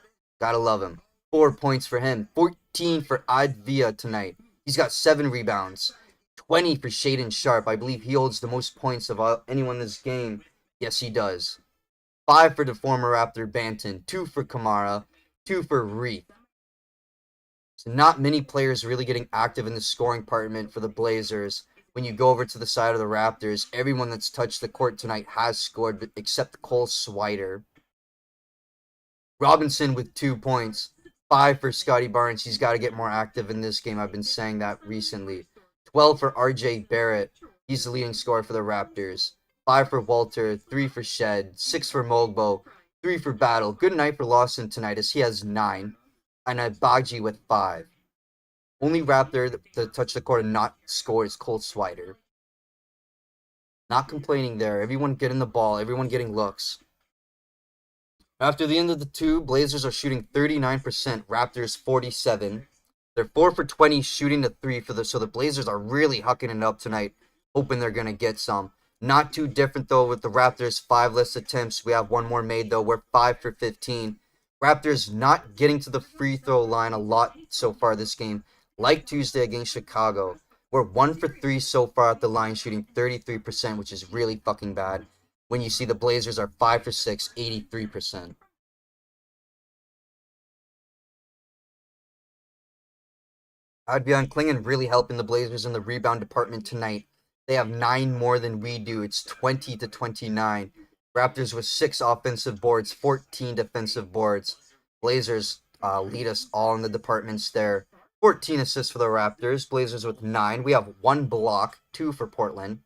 Gotta love him. 4 points for him. 14 for Advia tonight. He's got 7 rebounds. 20 for Shaedon Sharp. I believe he holds the most points of anyone in this game. Yes, he does. 5 for the former Raptor Banton. 2 for Kamara. 2 for Reef. So not many players really getting active in the scoring department for the Blazers. When you go over to the side of the Raptors, everyone that's touched the court tonight has scored, except Cole Swider. Robinson with 2 points. 5 for Scotty Barnes. He's got to get more active in this game. I've been saying that recently. 12 for RJ Barrett. He's the leading scorer for the Raptors. 5 for Walter. 3 for Shed. 6 for Mogbo. 3 for Battle. Good night for Lawson tonight as he has 9. And Agbaji with 5. Only Raptor to touch the court and not score is Cole Swider. Not complaining there. Everyone getting the ball. Everyone getting looks. After the end of the 2, Blazers are shooting 39%. Raptors 47. They're 4 for 20 shooting the 3 so the Blazers are really hucking it up tonight, hoping they're going to get some. Not too different, though, with the Raptors' 5 less attempts. We have one more made, though. We're 5 for 15. Raptors not getting to the free throw line a lot so far this game, like Tuesday against Chicago. We're 1 for 3 so far at the line, shooting 33%, which is really fucking bad. When you see the Blazers are 5 for 6, 83%. Advion Klingon really helping the Blazers in the rebound department tonight. They have 9 more than we do. It's 20 to 29. Raptors with 6 offensive boards, 14 defensive boards. Blazers lead us all in the departments there. 14 assists for the Raptors. Blazers with 9. We have 1 block, 2 for Portland.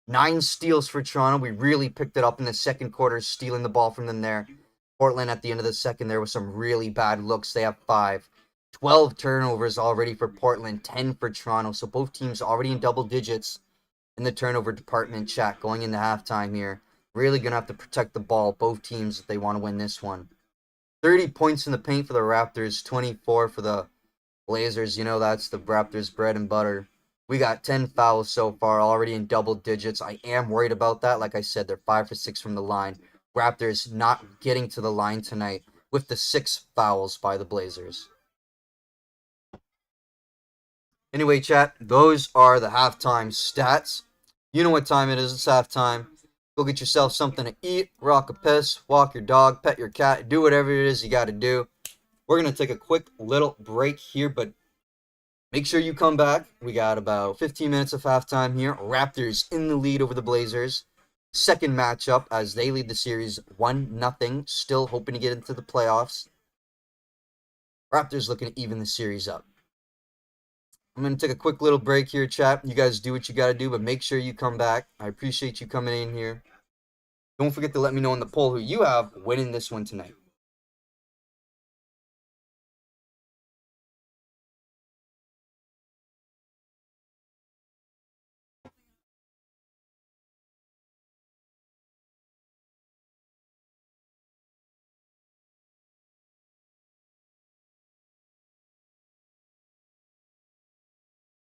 9 steals for Toronto. We really picked it up in the second quarter, stealing the ball from them there. Portland at the end of the second there with some really bad looks. They have 5. 12 turnovers already for Portland, 10 for Toronto. So both teams already in double digits in the turnover department, chat, going into halftime here. Really going to have to protect the ball, both teams, if they want to win this one. 30 points in the paint for the Raptors, 24 for the Blazers. You know that's the Raptors' bread and butter. We got 10 fouls so far, already in double digits. I am worried about that. Like I said, they're 5 for 6 from the line. Raptors not getting to the line tonight with the 6 fouls by the Blazers. Anyway, chat, those are the halftime stats. You know what time it is. It's halftime. Go get yourself something to eat, rock a piss, walk your dog, pet your cat, do whatever it is you got to do. We're going to take a quick little break here, but make sure you come back. We got about 15 minutes of halftime here. Raptors in the lead over the Blazers. Second matchup as they lead the series 1-0. Still hoping to get into the playoffs. Raptors looking to even the series up. I'm going to take a quick little break here, chat. You guys do what you got to do, but make sure you come back. I appreciate you coming in here. Don't forget to let me know in the poll who you have winning this one tonight.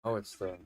Oh, it's the...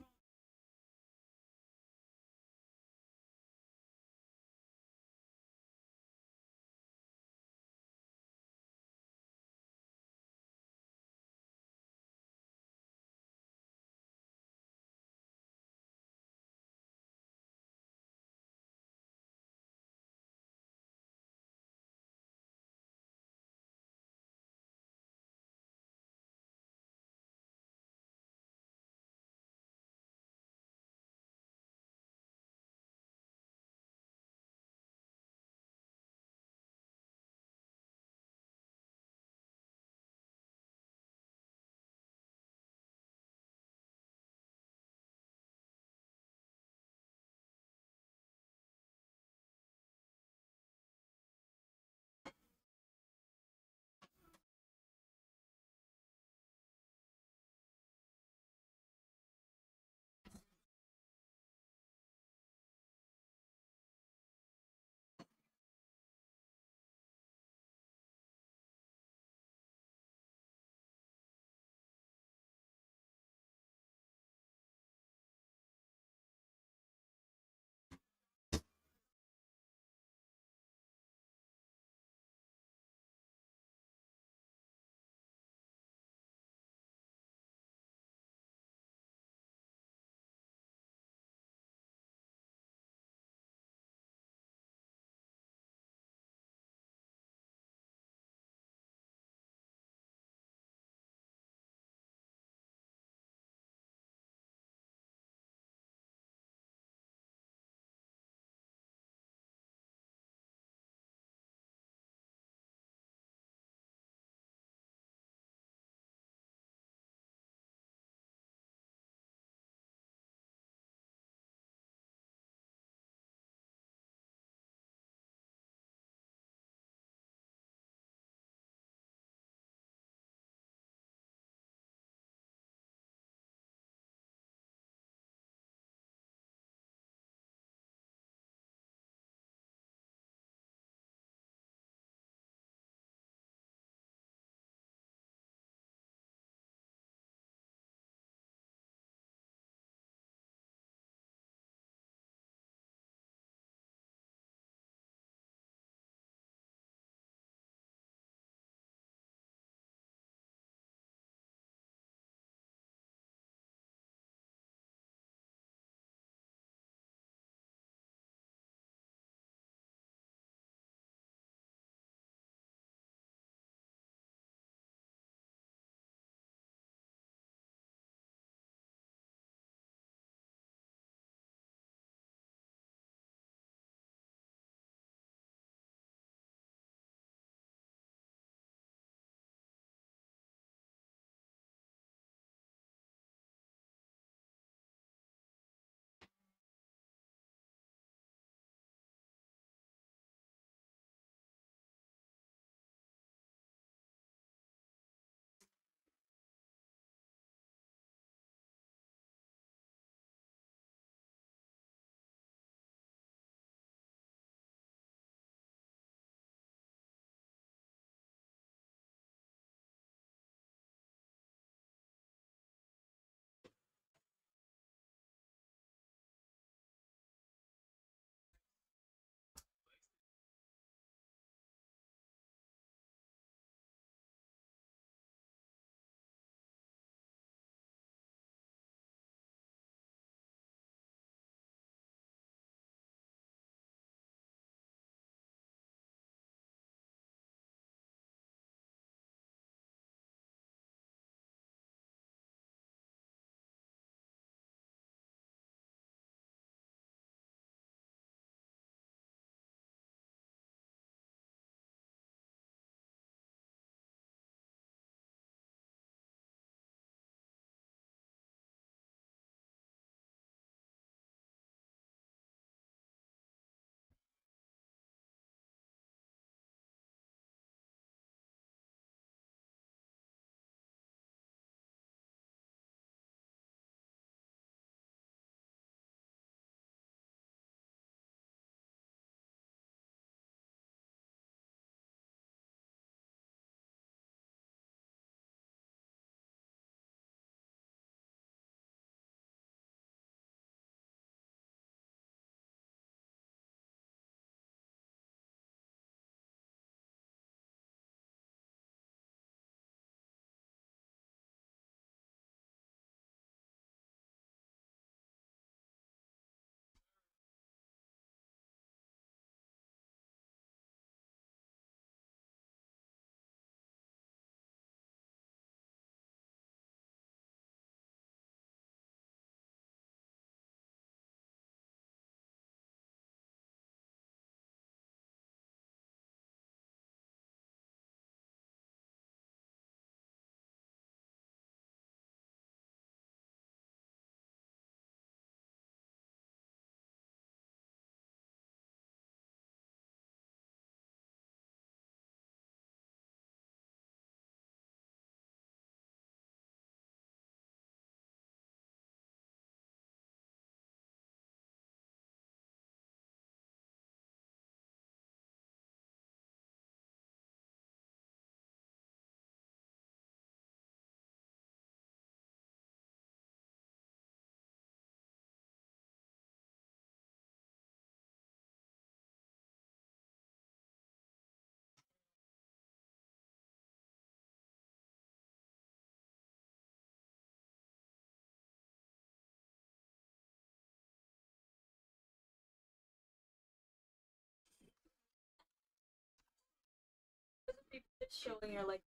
it's showing are like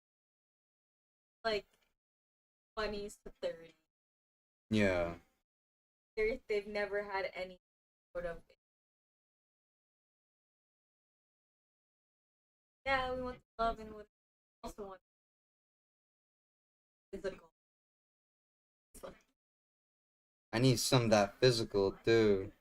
20s to 30s. Yeah. They've never had any sort of. Yeah, we want love and we also want physical. I need some of that physical too.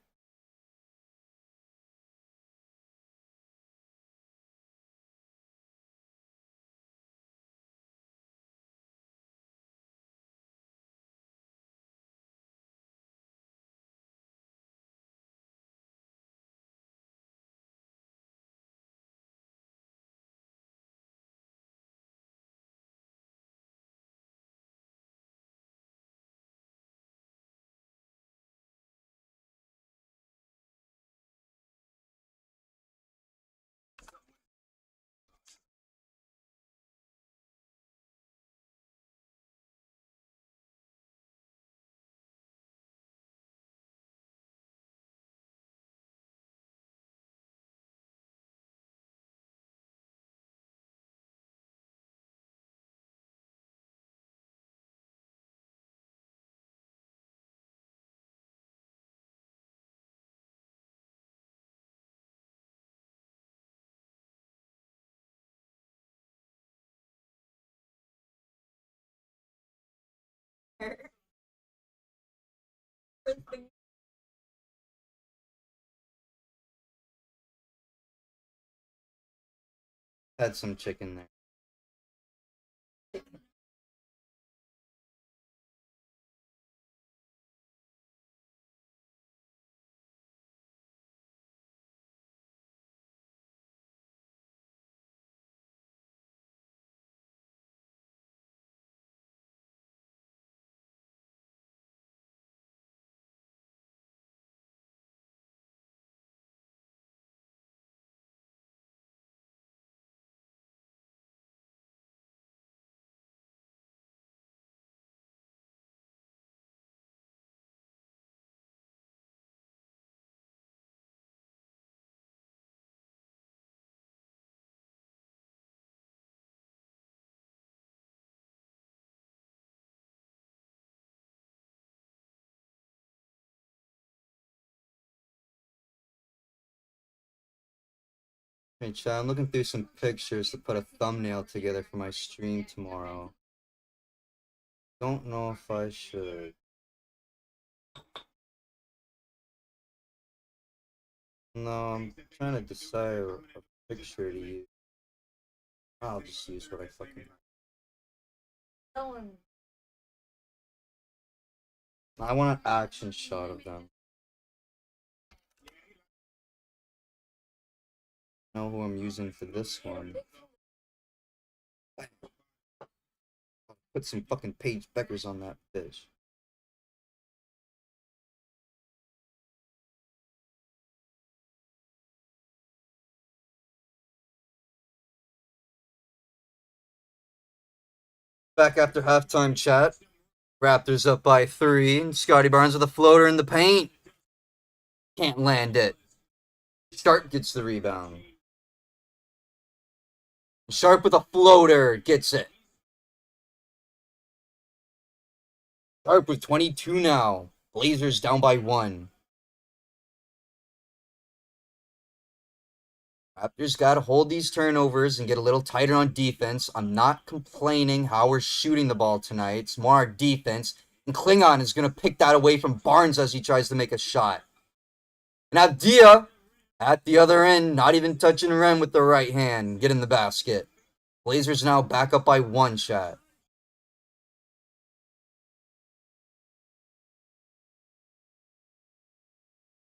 Had some chicken there. Hey, Chad, I'm looking through some pictures to put a thumbnail together for my stream tomorrow. Don't know if I should. No, I'm trying to decide a picture to use. I'll just use what I fucking. I want an action shot of them. I know who I'm using for this one. Put some fucking Paige Beckers on that bitch. Back after halftime chat. Raptors up by 3. And Scotty Barnes with a floater in the paint. Can't land it. Sharp gets the rebound. Sharp with a floater gets it. Sharp with 22 now. Blazers down by 1. Raptors got to hold these turnovers and get a little tighter on defense. I'm not complaining how we're shooting the ball tonight. It's more our defense. And Klingon is going to pick that away from Barnes as he tries to make a shot. And Avdia at the other end, not even touching rim with the right hand, get in the basket. Blazers now back up by 1 shot.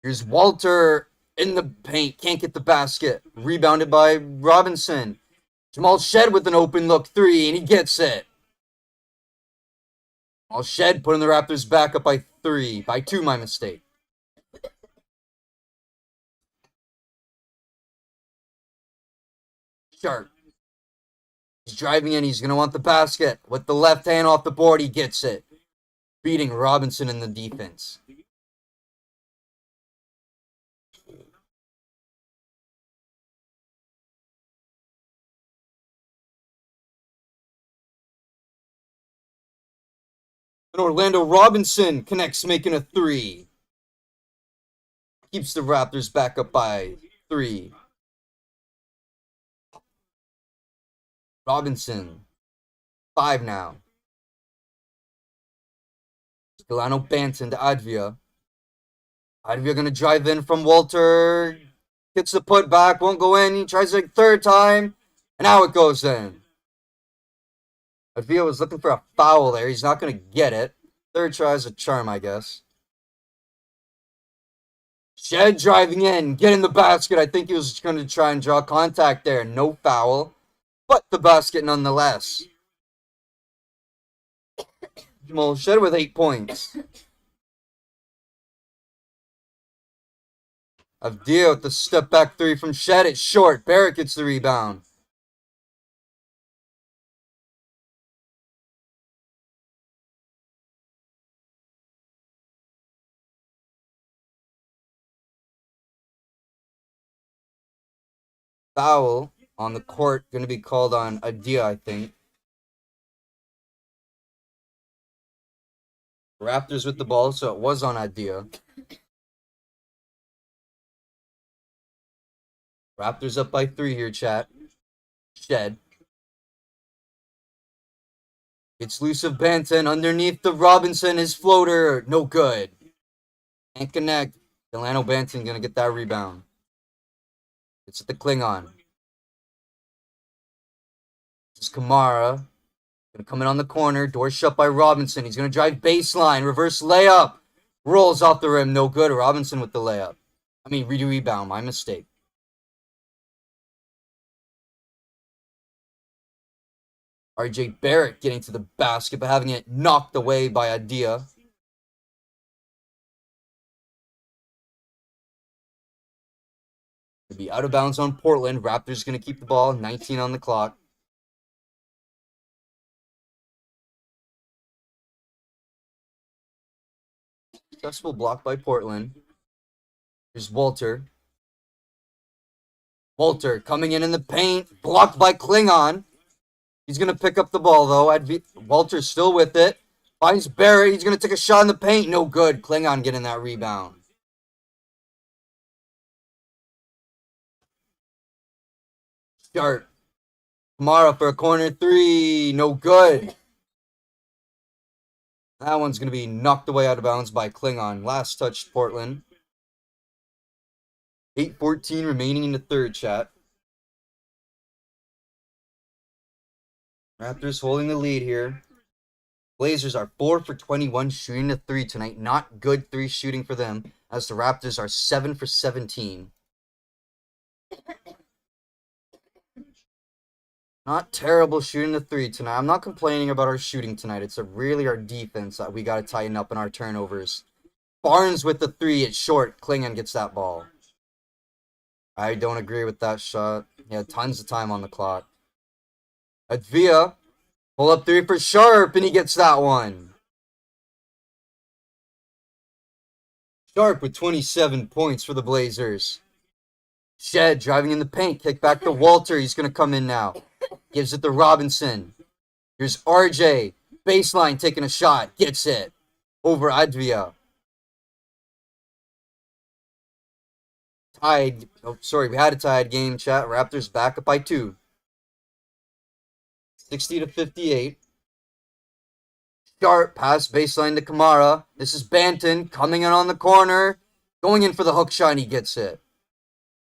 Here's Walter in the paint, can't get the basket. Rebounded by Robinson. Jamal Shed with an open look 3, and he gets it. Jamal Shed putting the Raptors back up by 3. By 2, my mistake. Sharp. He's driving in. He's going to want the basket. With the left hand off the board, he gets it. Beating Robinson in the defense. And Orlando Robinson connects, making a 3. Keeps the Raptors back up by 3. Robinson, 5 now. Delano Banton to Advia. Advia gonna drive in from Walter. Gets the put back, won't go in. He tries it 3rd time. And now it goes in. Advia was looking for a foul there. He's not gonna get it. 3rd try is a charm, I guess. Shed driving in, getting the basket. I think he was going to try and draw contact there. No foul, but the basket nonetheless. Jamal Shed with 8 points. Avdia with the step back 3 from Shed. It's short. Barrett gets the rebound. Foul on the court going to be called on Adia, I think. Raptors with the ball, so it was on Adia. Raptors up by 3 here, chat. Shed. It's loose of Banton underneath the Robinson. His floater, no good. Can't connect. Delano Banton going to get that rebound. It's at the Klingon. This is Kamara. Gonna come in on the corner. Door shut by Robinson. He's gonna drive baseline. Reverse layup. Rolls off the rim. No good. Robinson with the layup. I mean, rebound. My mistake. RJ Barrett getting to the basket, but having it knocked away by Adia. To be out of bounds on Portland. Raptors gonna keep the ball. 19 on the clock. Successful block by Portland. Here's Walter. Walter coming in the paint. Blocked by Klingon. He's going to pick up the ball, though. Walter's still with it. Finds Barrett. He's going to take a shot in the paint. No good. Klingon getting that rebound. Start. Kamara for a corner 3. No good. That one's going to be knocked away out of bounds by Klingon. Last touch, Portland. 8:14 remaining in the 3rd, chat. Raptors holding the lead here. Blazers are 4 for 21 shooting the 3 tonight. Not good 3 shooting for them, as the Raptors are 7 for 17. Not terrible shooting the 3 tonight. I'm not complaining about our shooting tonight. It's really our defense that we got to tighten up in our turnovers. Barnes with the 3. It's short. Klingon gets that ball. I don't agree with that shot. He had tons of time on the clock. Advia. Pull up 3 for Sharp, and he gets that one. Sharp with 27 points for the Blazers. Shed driving in the paint. Kick back to Walter. He's going to come in now. Gives it to Robinson. Here's RJ. Baseline taking a shot. Gets it. Over Advia. Tied. Oh, sorry. We had a tied game, chat. Raptors back up by 2. 60-58. Sharp pass baseline to Kamara. This is Banton coming in on the corner. Going in for the hook shot, and he gets it.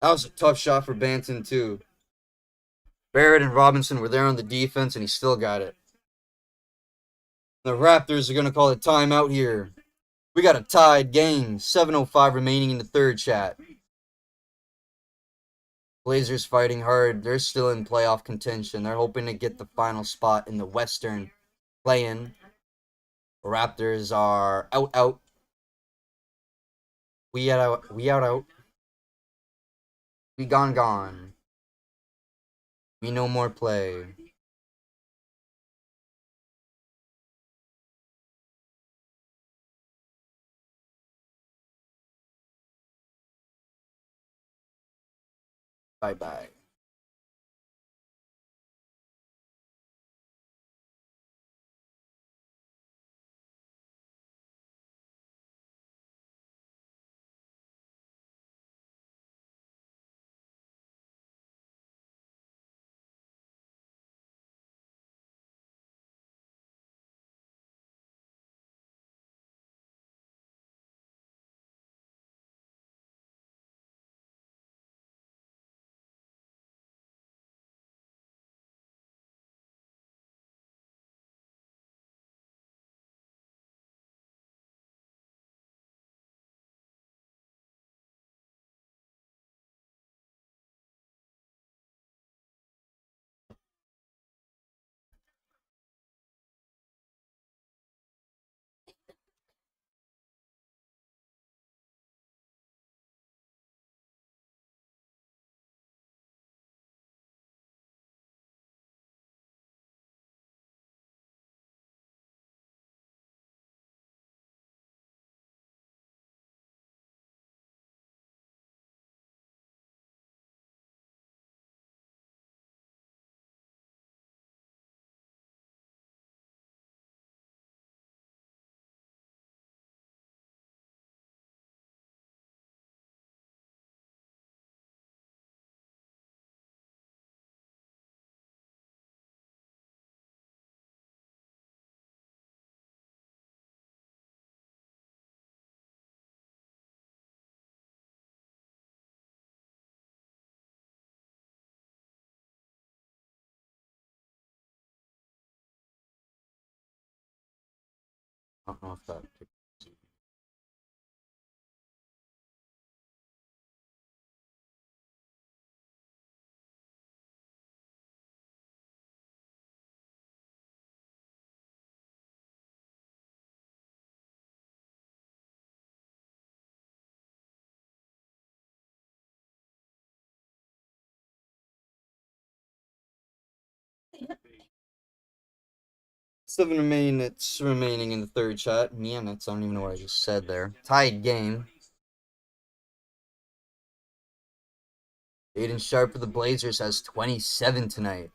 That was a tough shot for Banton, too. Barrett and Robinson were there on the defense, and he still got it. The Raptors are going to call a timeout here. We got a tied game. 7:05 remaining in the 3rd, chat. Blazers fighting hard. They're still in playoff contention. They're hoping to get the final spot in the Western play-in. Raptors are out. We out. We gone. We no more play. Bye-bye. I don't know if that. 7 minutes remaining in the third shot. Minutes. I don't even know what I just said there. Tied game. Aiden Sharp for the Blazers has 27 tonight.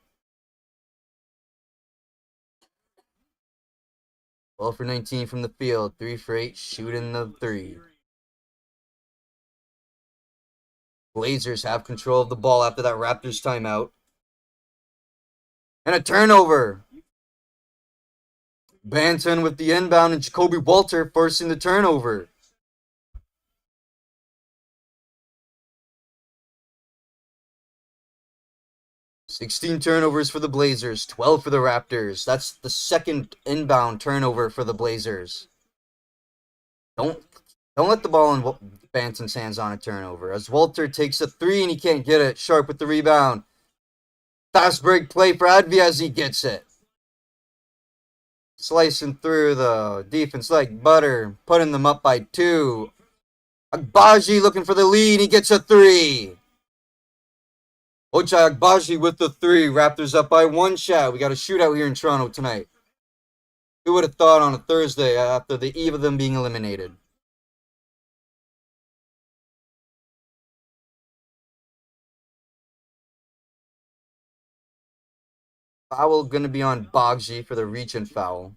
12 for 19 from the field. 3 for 8 shooting the 3. Blazers have control of the ball after that Raptors timeout. And a turnover. Banton with the inbound and Jacoby Walter forcing the turnover. "16 turnovers for the Blazers, 12 for the Raptors. That's the second inbound turnover for the Blazers. Don't let the ball in Banton's hands on a turnover. As Walter takes a 3 and he can't get it. Sharp with the rebound. Fast break play for Advi as he gets it. Slicing through the defense like butter, putting them up by 2. Agbaji looking for the lead. He gets a 3. Ochai Agbaji with the 3. Raptors up by 1 shot. We got a shootout here in Toronto tonight. Who would have thought on a Thursday after the eve of them being eliminated? Foul going to be on Bogji for the reach and foul.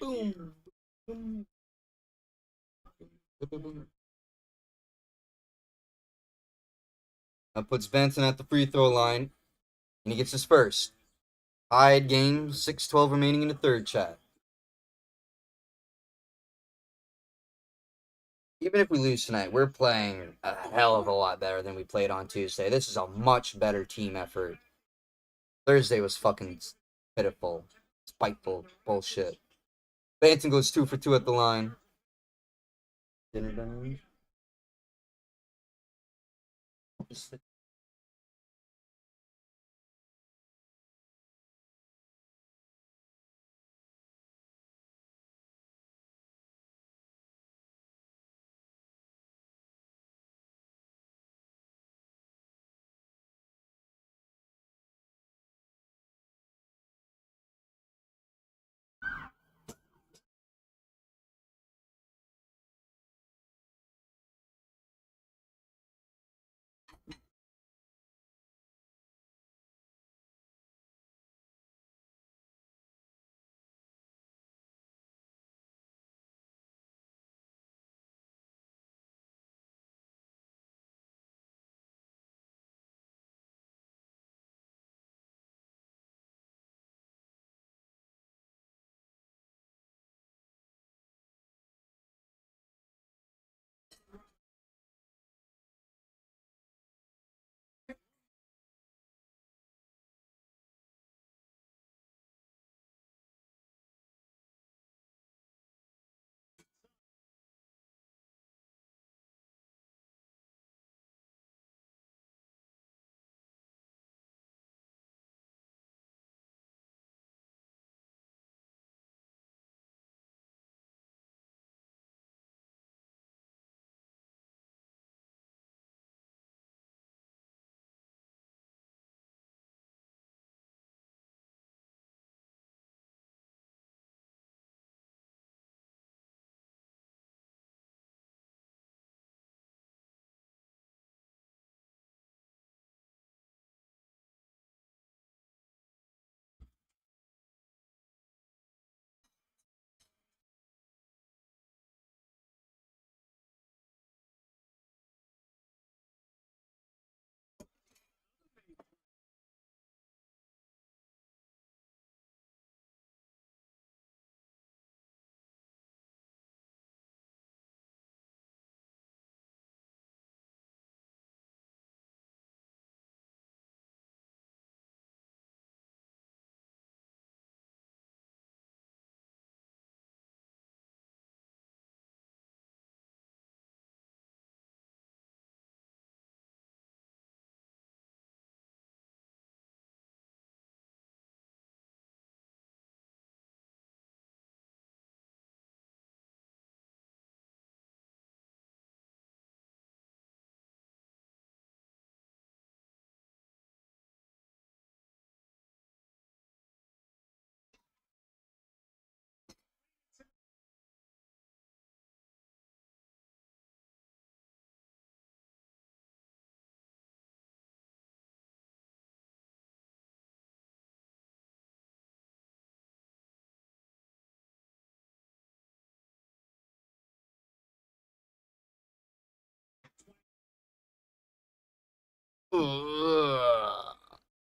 Boom. Boom. That puts Benson at the free throw line, and he gets his first. Tied game, 6:12 remaining in the third chat. Even if we lose tonight, we're playing a hell of a lot better than we played on Tuesday. This is a much better team effort. Thursday was fucking pitiful, spiteful bullshit. Banton goes 2 for 2 at the line. Dinner done?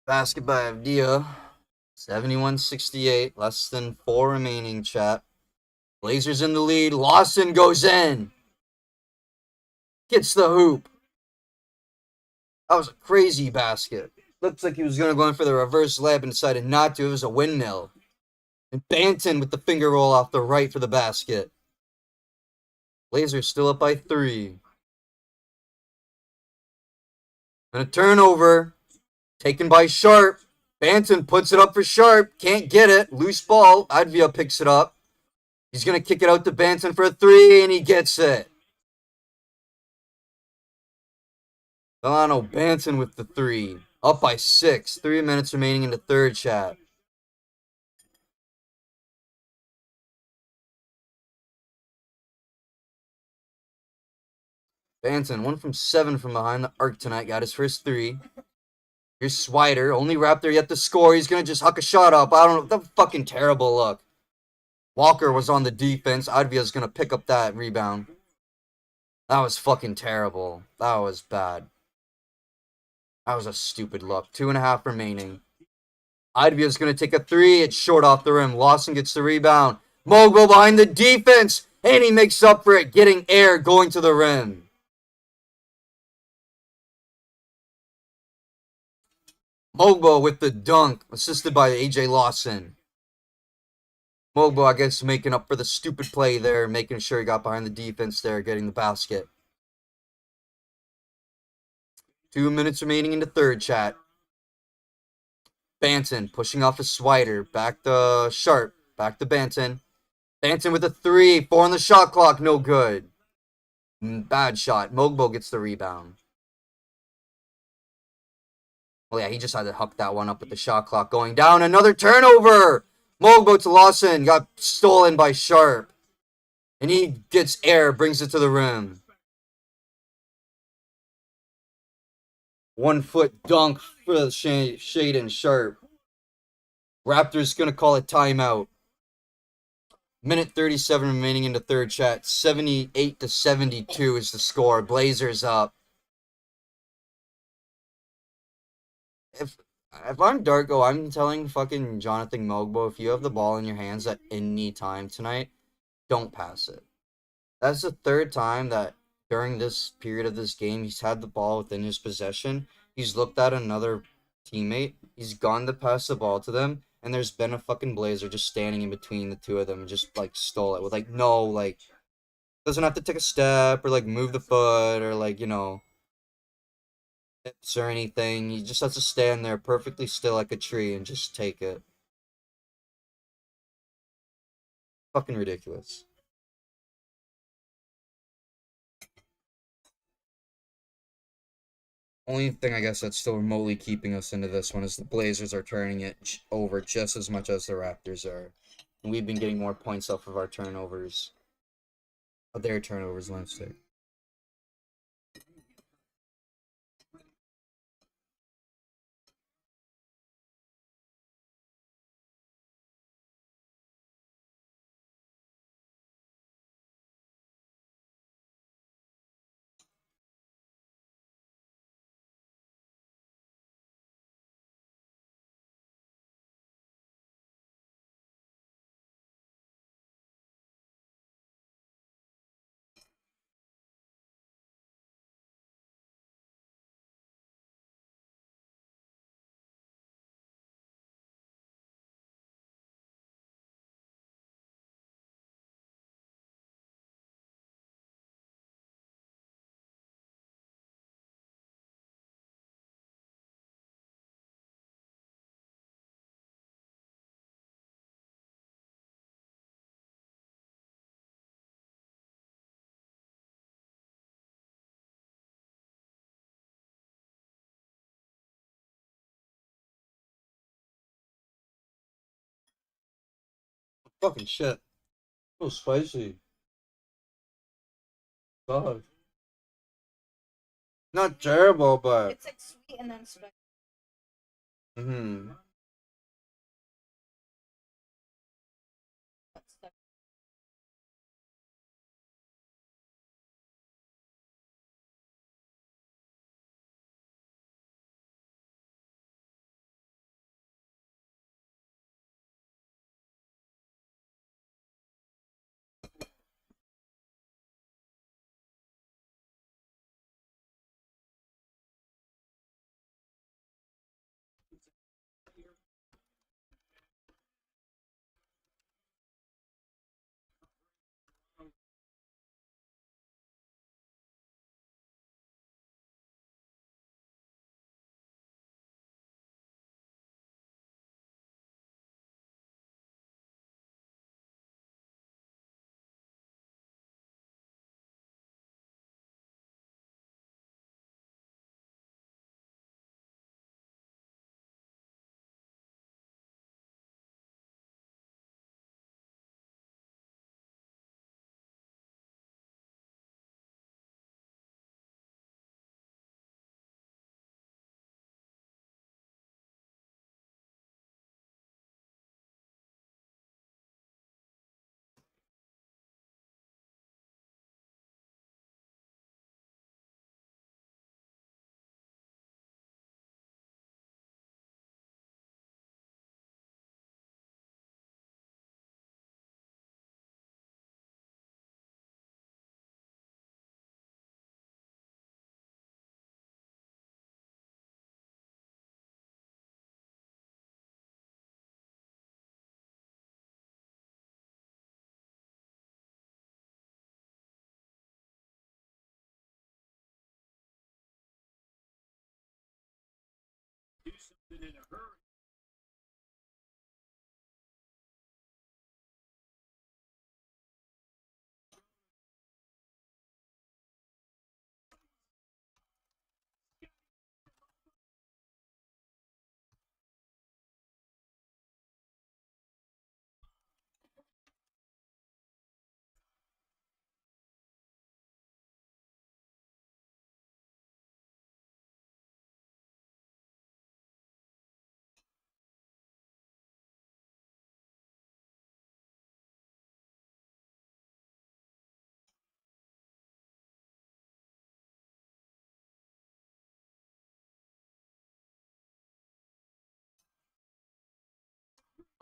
Basket by Avdia. 71-68. Less than 4 remaining, chat. Blazers in the lead. Lawson goes in. Gets the hoop. That was a crazy basket. Looks like he was going to go in for the reverse layup and decided not to. It was a windmill. And Banton with the finger roll off the right for the basket. Blazers still up by 3. And a turnover. Taken by Sharp. Banton puts it up for Sharp. Can't get it. Loose ball. Advia picks it up. He's going to kick it out to Banton for a 3, and he gets it. Delano Banton with the 3. Up by 6. 3 minutes remaining in the third, chat. Banton, 1 from 7 from behind the arc tonight. Got his first 3. Here's Swider. Only Raptor yet to score. He's going to just huck a shot up. I don't know. That fucking terrible look. Walker was on the defense. Advia's going to pick up that rebound. That was fucking terrible. That was bad. That was a stupid look. 2.5 remaining. Advia's going to take a 3. It's short off the rim. Lawson gets the rebound. Mogul behind the defense. And he makes up for it, getting air, going to the rim. Mogul with the dunk, assisted by AJ Lawson. Mogul, I guess, making up for the stupid play there, making sure he got behind the defense there, getting the basket. 2 minutes remaining in the third, chat. Banton pushing off a Swider. Back to Sharp. Back to Banton. Banton with a 3. 4 on the shot clock. No good. Bad shot. Mogul gets the rebound. Oh, yeah, he just had to huck that one up with the shot clock going down. Another turnover. Mogul to Lawson. Got stolen by Sharp. And he gets air. Brings it to the rim. 1 foot dunk for the Shade and Sharp. Raptors going to call it timeout. Minute 37 remaining in the third, chat. 78-72 is the score. Blazers up. If I'm Darko, I'm telling fucking Jonathan Mogbo, if you have the ball in your hands at any time tonight, don't pass it. That's the third time that during this period of this game he's had the ball within his possession. He's looked at another teammate. He's gone to pass the ball to them. And there's been a fucking Blazer just standing in between the two of them and just, like, stole it. With, like, no, like, doesn't have to take a step or, like, move the foot or, like, you know, hips or anything. He just has to stand there perfectly still like a tree and just take it. Fucking ridiculous. Only thing I guess that's still remotely keeping us into this one is the Blazers are turning it over just as much as the Raptors are. And we've been getting more points off of our turnovers. Of their turnovers, let's say. Fucking shit. So spicy. God. Not terrible, but. It's like sweet and then spicy. Mm-hmm.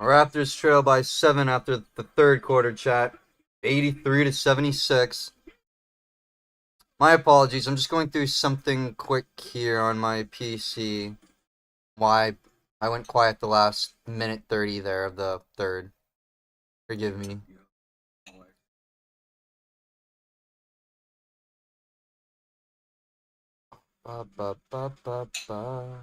Raptors trail by 7 after the third quarter, chat. 83-76. My apologies. I'm just going through something quick here on my PC. Why I went quiet the last minute 30 there of the third. Forgive me. Ba, ba, ba, ba, ba.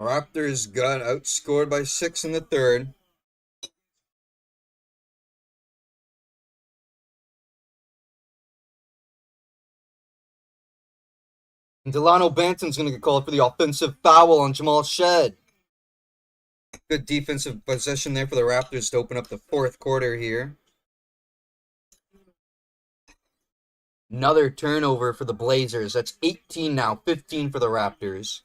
Raptors got outscored by 6 in the third. And Delano Banton's going to get called for the offensive foul on Jamal Shed. Good defensive possession there for the Raptors to open up the fourth quarter here. Another turnover for the Blazers. That's 18 now, 15 for the Raptors.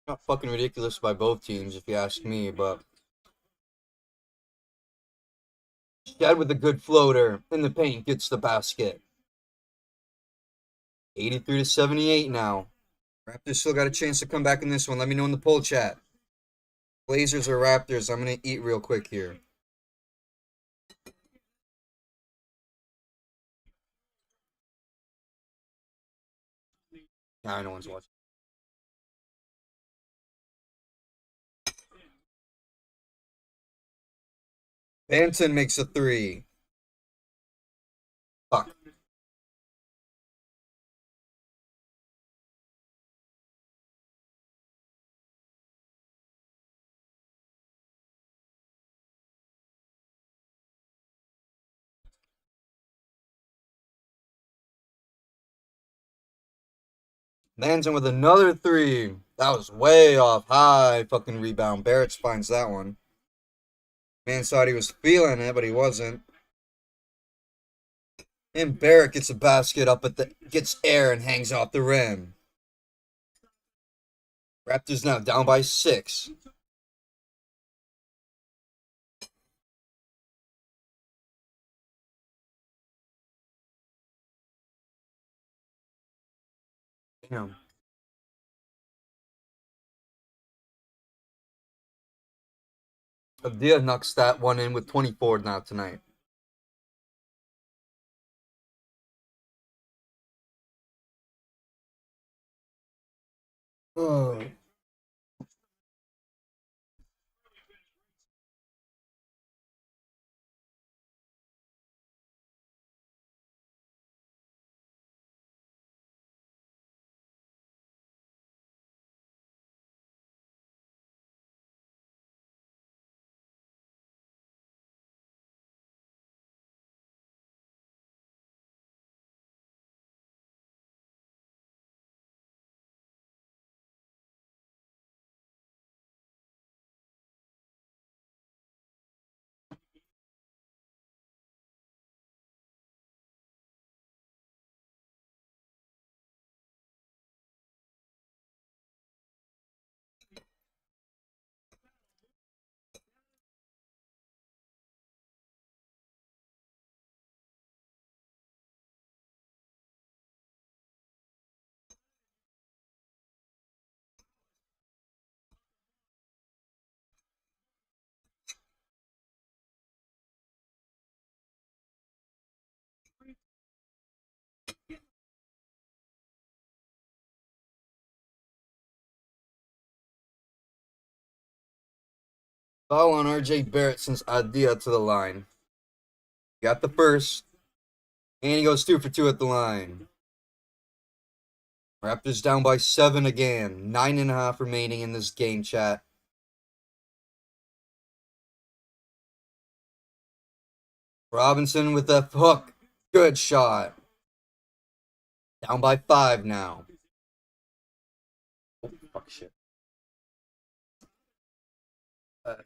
Not fucking ridiculous by both teams, if you ask me, but Shed with a good floater in the paint gets the basket. 83-78 now. Raptors still got a chance to come back in this one. Let me know in the poll chat. Blazers or Raptors? I'm going to eat real quick here. Nah, no one's watching. Banton makes a three. Fuck. Manson with another three. That was way off. High fucking rebound. Barrett finds that one. Man thought he was feeling it, but he wasn't. And Barrett gets a basket up at gets air and hangs off the rim. Raptors now down by 6. Damn. Avdia knocks that one in with 24 now tonight. Oh. Foul on RJ Barrett sends Adia to the line. Got the first. And he goes 2 for 2 at the line. Raptors down by 7 again. 9.5 remaining in this game, chat. Robinson with the hook. Good shot. Down by 5 now. Oh, fuck shit.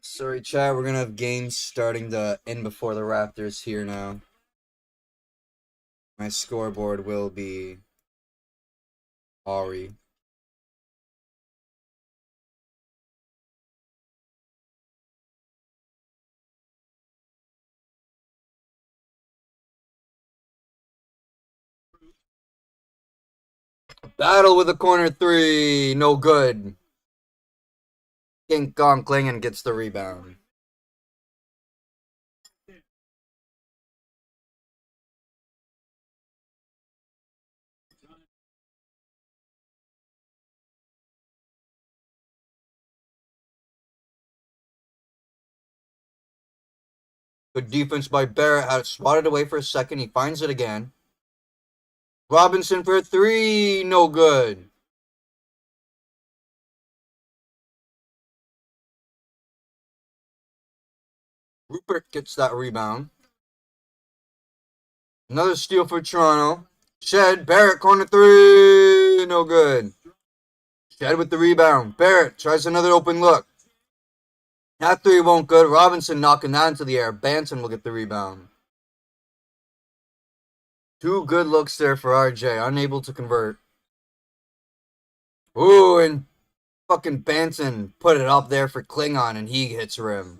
Sorry, chat. We're going to have games starting to end before the Raptors here now. My scoreboard will be Ari. Battle with a corner 3. No good. King Kong Klingon gets the rebound. Good defense by Barrett. Had it swatted away for a second. He finds it again. Robinson for 3. No good. Rupert gets that rebound. Another steal for Toronto. Shed. Barrett corner 3. No good. Shed with the rebound. Barrett tries another open look. That 3 won't good. Robinson knocking that into the air. Banton will get the rebound. 2 good looks there for RJ. Unable to convert. Ooh, and fucking Banton put it up there for Klingon, and he hits rim.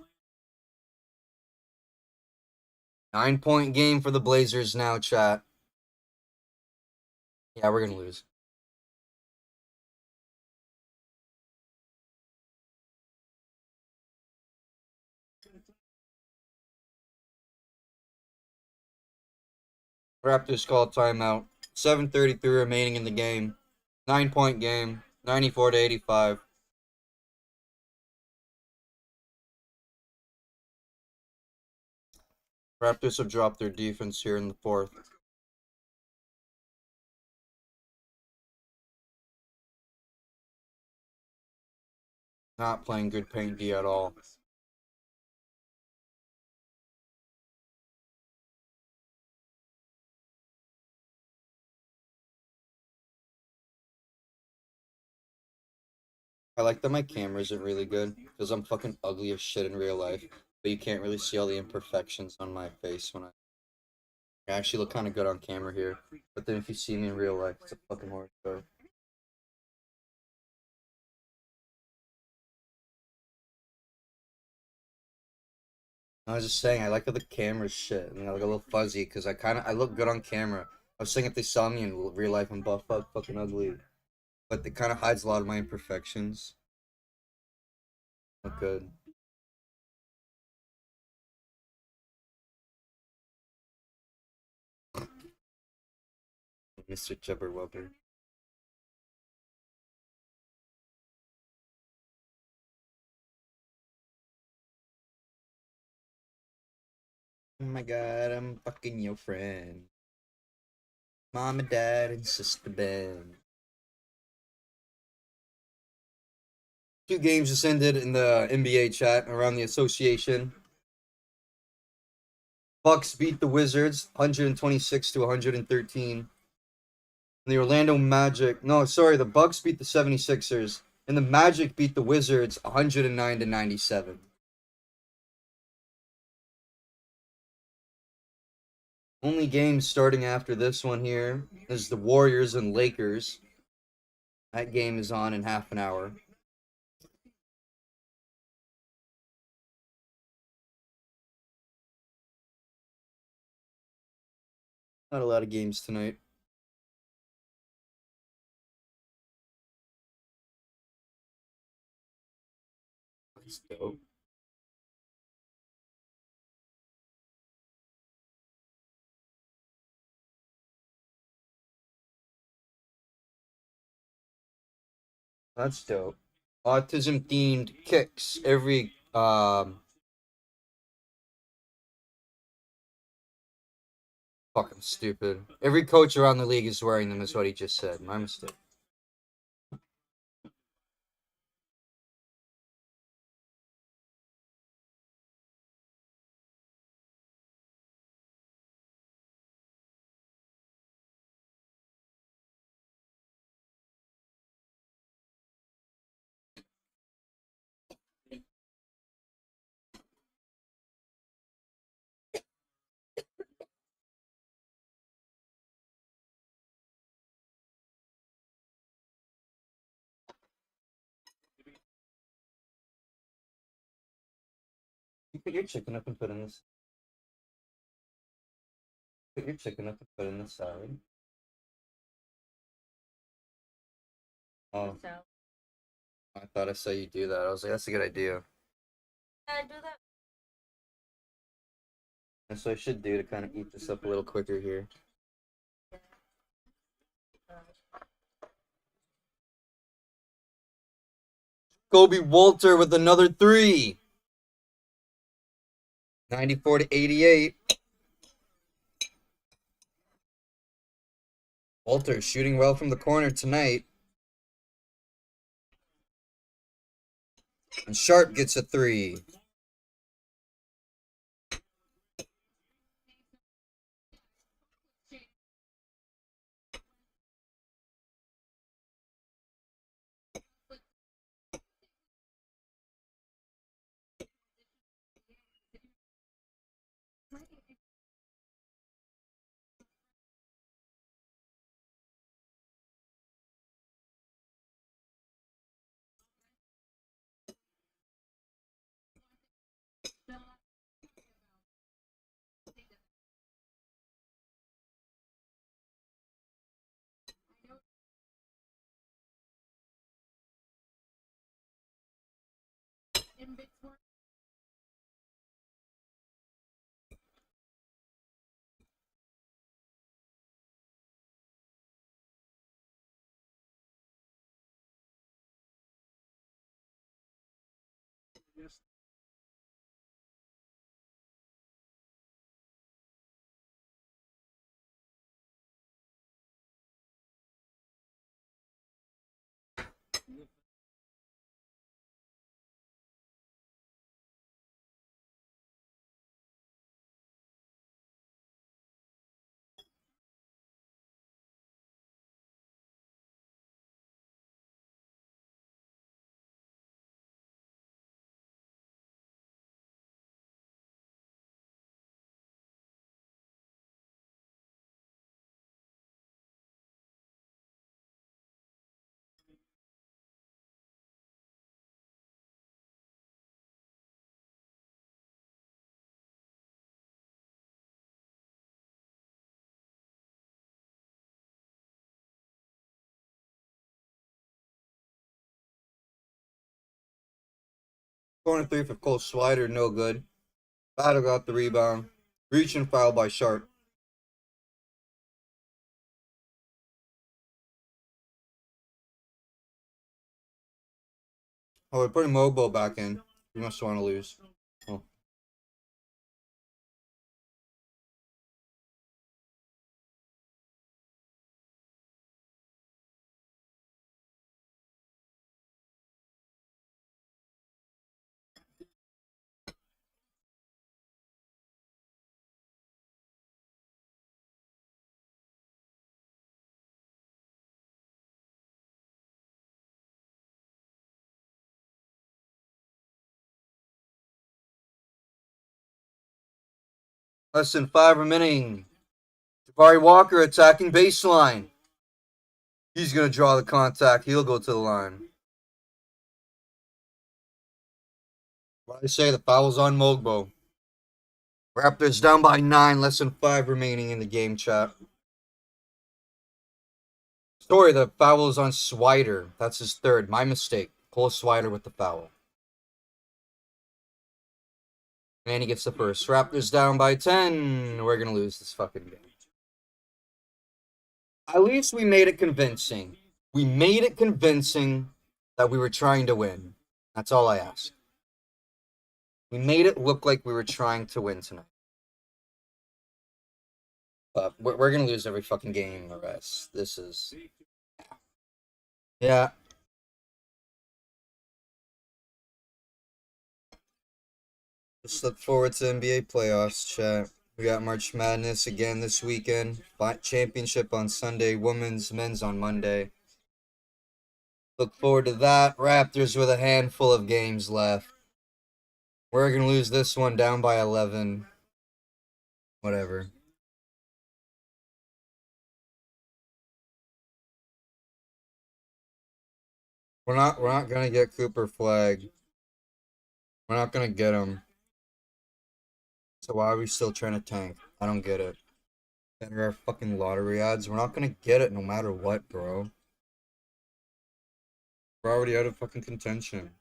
9-point game for the Blazers now, chat. Yeah, we're going to lose. Raptors call timeout. 7:33 remaining in the game. 9-point game. 94-85. Raptors have dropped their defense here in the 4th. Not playing good paint D at all. I like that my camera isn't really good because I'm fucking ugly as shit in real life, but you can't really see all the imperfections on my face when I actually look kind of good on camera here. But then if you see me in real life, it's a fucking horror story. I was just saying, I like how the camera's shit and I look a little fuzzy because I look good on camera. I was saying if they saw me in real life, I'm buff up, fucking ugly, but it kind of hides a lot of my imperfections. Look good. Mr. Jubberwubber. Oh my god, I'm fucking your friend. Mom and dad and sister Ben. Two games just ended in the NBA chat around the association. Bucks beat the Wizards 126 to 113. And the Orlando Magic, no, sorry, the Bucks beat the 76ers and the Magic beat the Wizards 109 to 97. Only game starting after this one here is the Warriors and Lakers. That game is on in half an hour. Not a lot of games tonight. That's dope. That's dope. Autism themed kicks every fucking stupid. Every coach around the league is wearing them is what he just said. My mistake. You put your chicken up and put in this. Put your chicken up and put in the salad. Oh, So, I thought I saw you do that. I was like, that's a good idea. I do that. That's what I should do to kind of eat this up a little quicker here. Kobe Walter with another three. 94 to 88. Walter shooting well from the corner tonight. And Sharp gets a three. Corner 3 for Cole Swider, no good. Battle got the rebound. Reach and foul by Sharp. Oh, we're putting Mogbo back in. We must want to lose. Oh. Less than 5 remaining. Jabari Walker attacking baseline. He's going to draw the contact. He'll go to the line. What I say, the foul's on Mogbo. Raptors down by 9, less than 5 remaining in the game, chat. Sorry, the foul is on Swider. That's his third. My mistake. Cole Swider with the foul. And he gets the first. Raptors down by 10. We're going to lose this fucking game. At least we made it convincing. We made it convincing that we were trying to win. That's all I ask. We made it look like we were trying to win tonight. But we're going to lose every fucking game in the rest. This is... Yeah. Just look forward to NBA playoffs, chat. We got March Madness again this weekend. Championship on Sunday. Women's, men's on Monday. Look forward to that. Raptors with a handful of games left. We're going to lose this one down by 11. Whatever. We're not going to get Cooper Flag. We're not going to get him. So why are we still trying to tank? I don't get it. Enter our fucking lottery odds. We're not going to get it no matter what, bro. We're already out of fucking contention.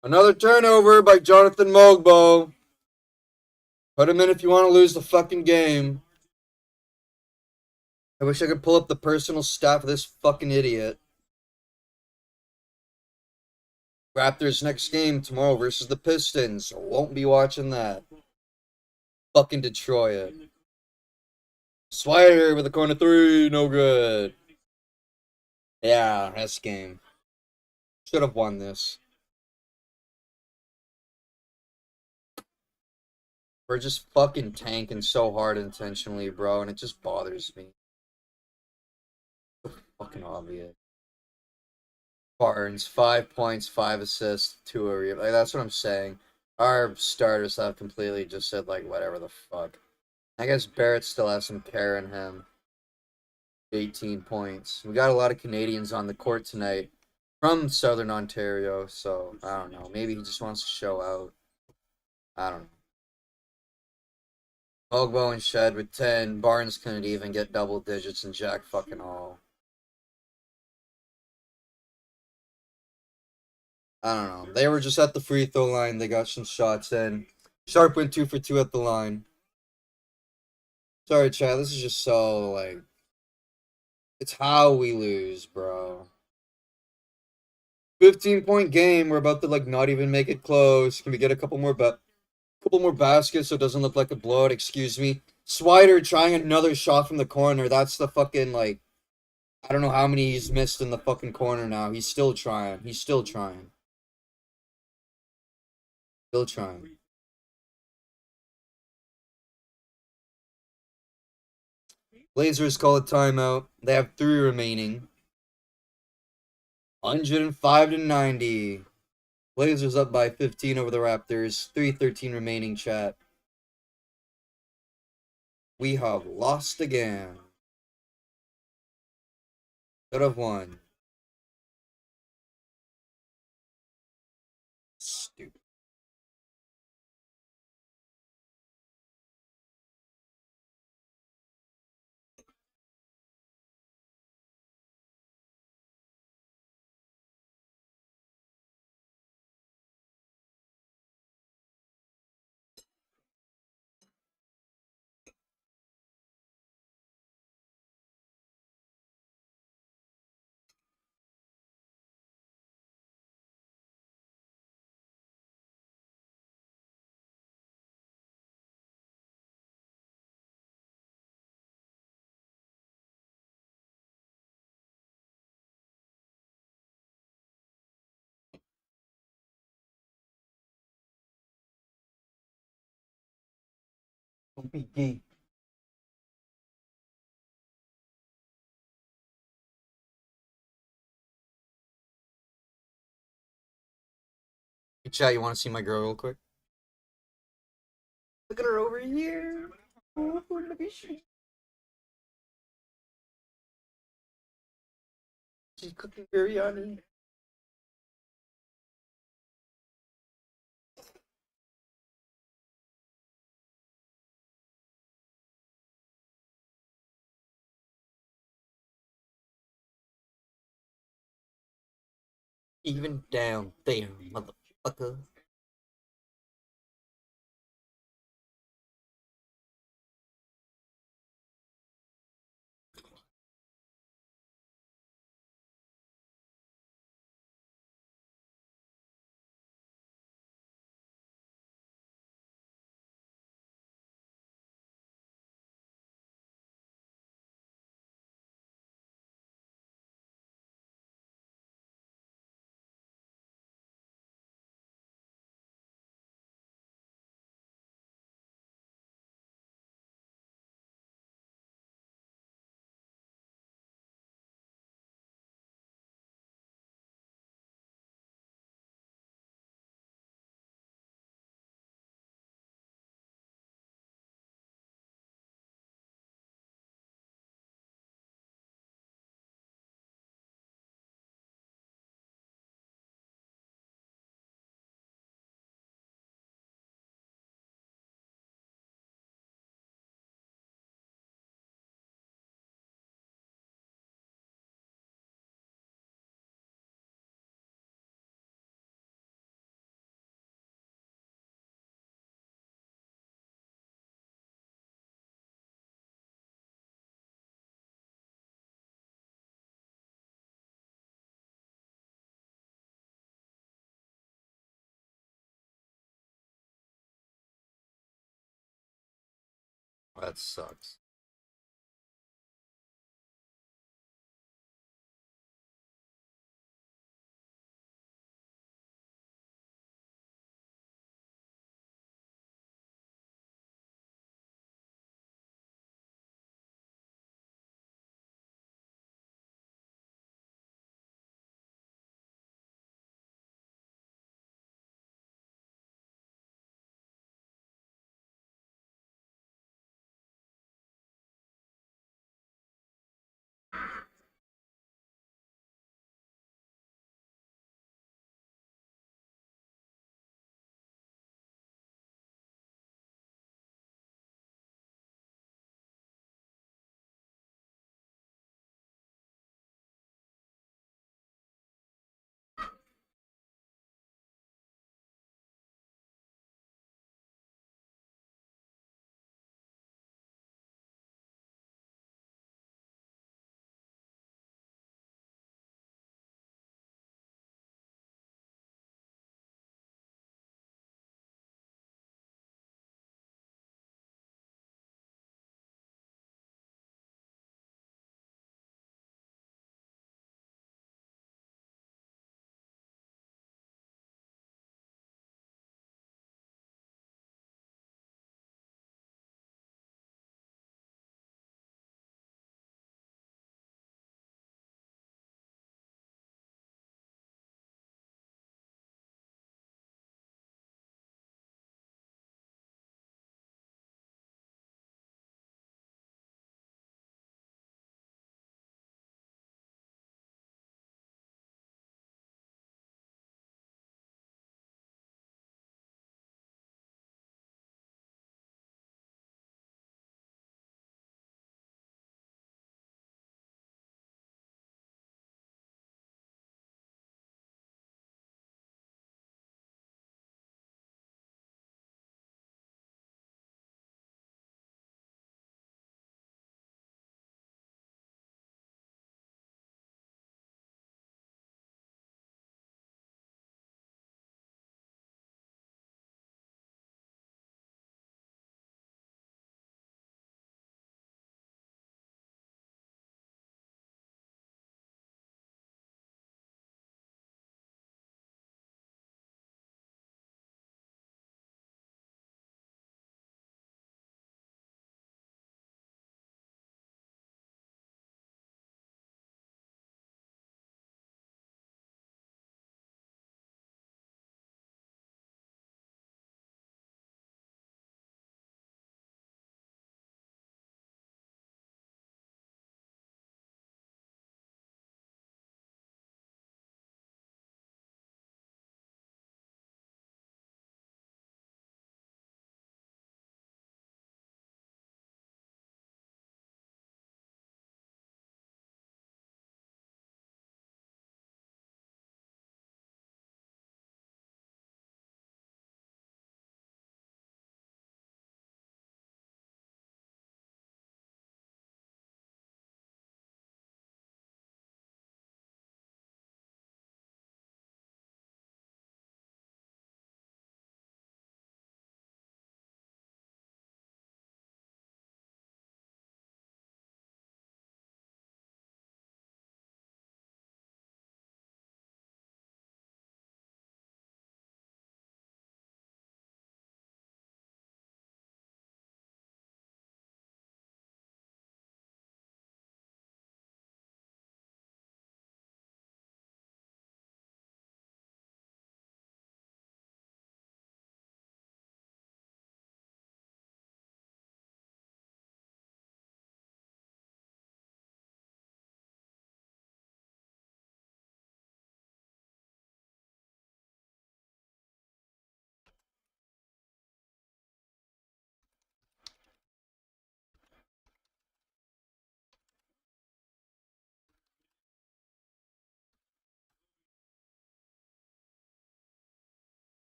Another turnover by Jonathan Mogbo. Put him in if you want to lose the fucking game. I wish I could pull up the personal stat of this fucking idiot. Raptors next game tomorrow versus the Pistons. Won't be watching that. Fucking Detroit. Swider with a corner 3. No good. Yeah, this game. Should have won this. We're just fucking tanking so hard intentionally, bro, and it just bothers me. So fucking obvious. Barnes, 5 points, 5 assists, 2 rebounds. Like, that's what I'm saying. Our starters have completely just said, like, whatever the fuck. I guess Barrett still has some care in him. 18 points. We got a lot of Canadians on the court tonight from Southern Ontario, so I don't know. Maybe he just wants to show out. I don't know. Ogbo and Shed with 10. Barnes couldn't even get double digits, and Jack fucking all. I don't know. They were just at the free throw line. They got some shots in. Sharp went 2 for 2 at the line. Sorry, Chad. This is just so, like... It's how we lose, bro. 15-point game. We're about to, like, not even make it close. Can we get a couple more baskets so it doesn't look like a blowout? Excuse me. Swider trying another shot from the corner. That's the fucking, like... I don't know how many he's missed in the fucking corner now. He's still trying. Still trying. Blazers call a timeout. They have 3 remaining. 105 to 90. Blazers up by 15 over the Raptors. 3:13 remaining, chat. We have lost again. Could have won. Stupid. Don't be gay. Hey, chat, you want to see my girl real quick? Look at her over here. Oh, look at she. She's cooking biryani. Even down there, motherfucker. That sucks.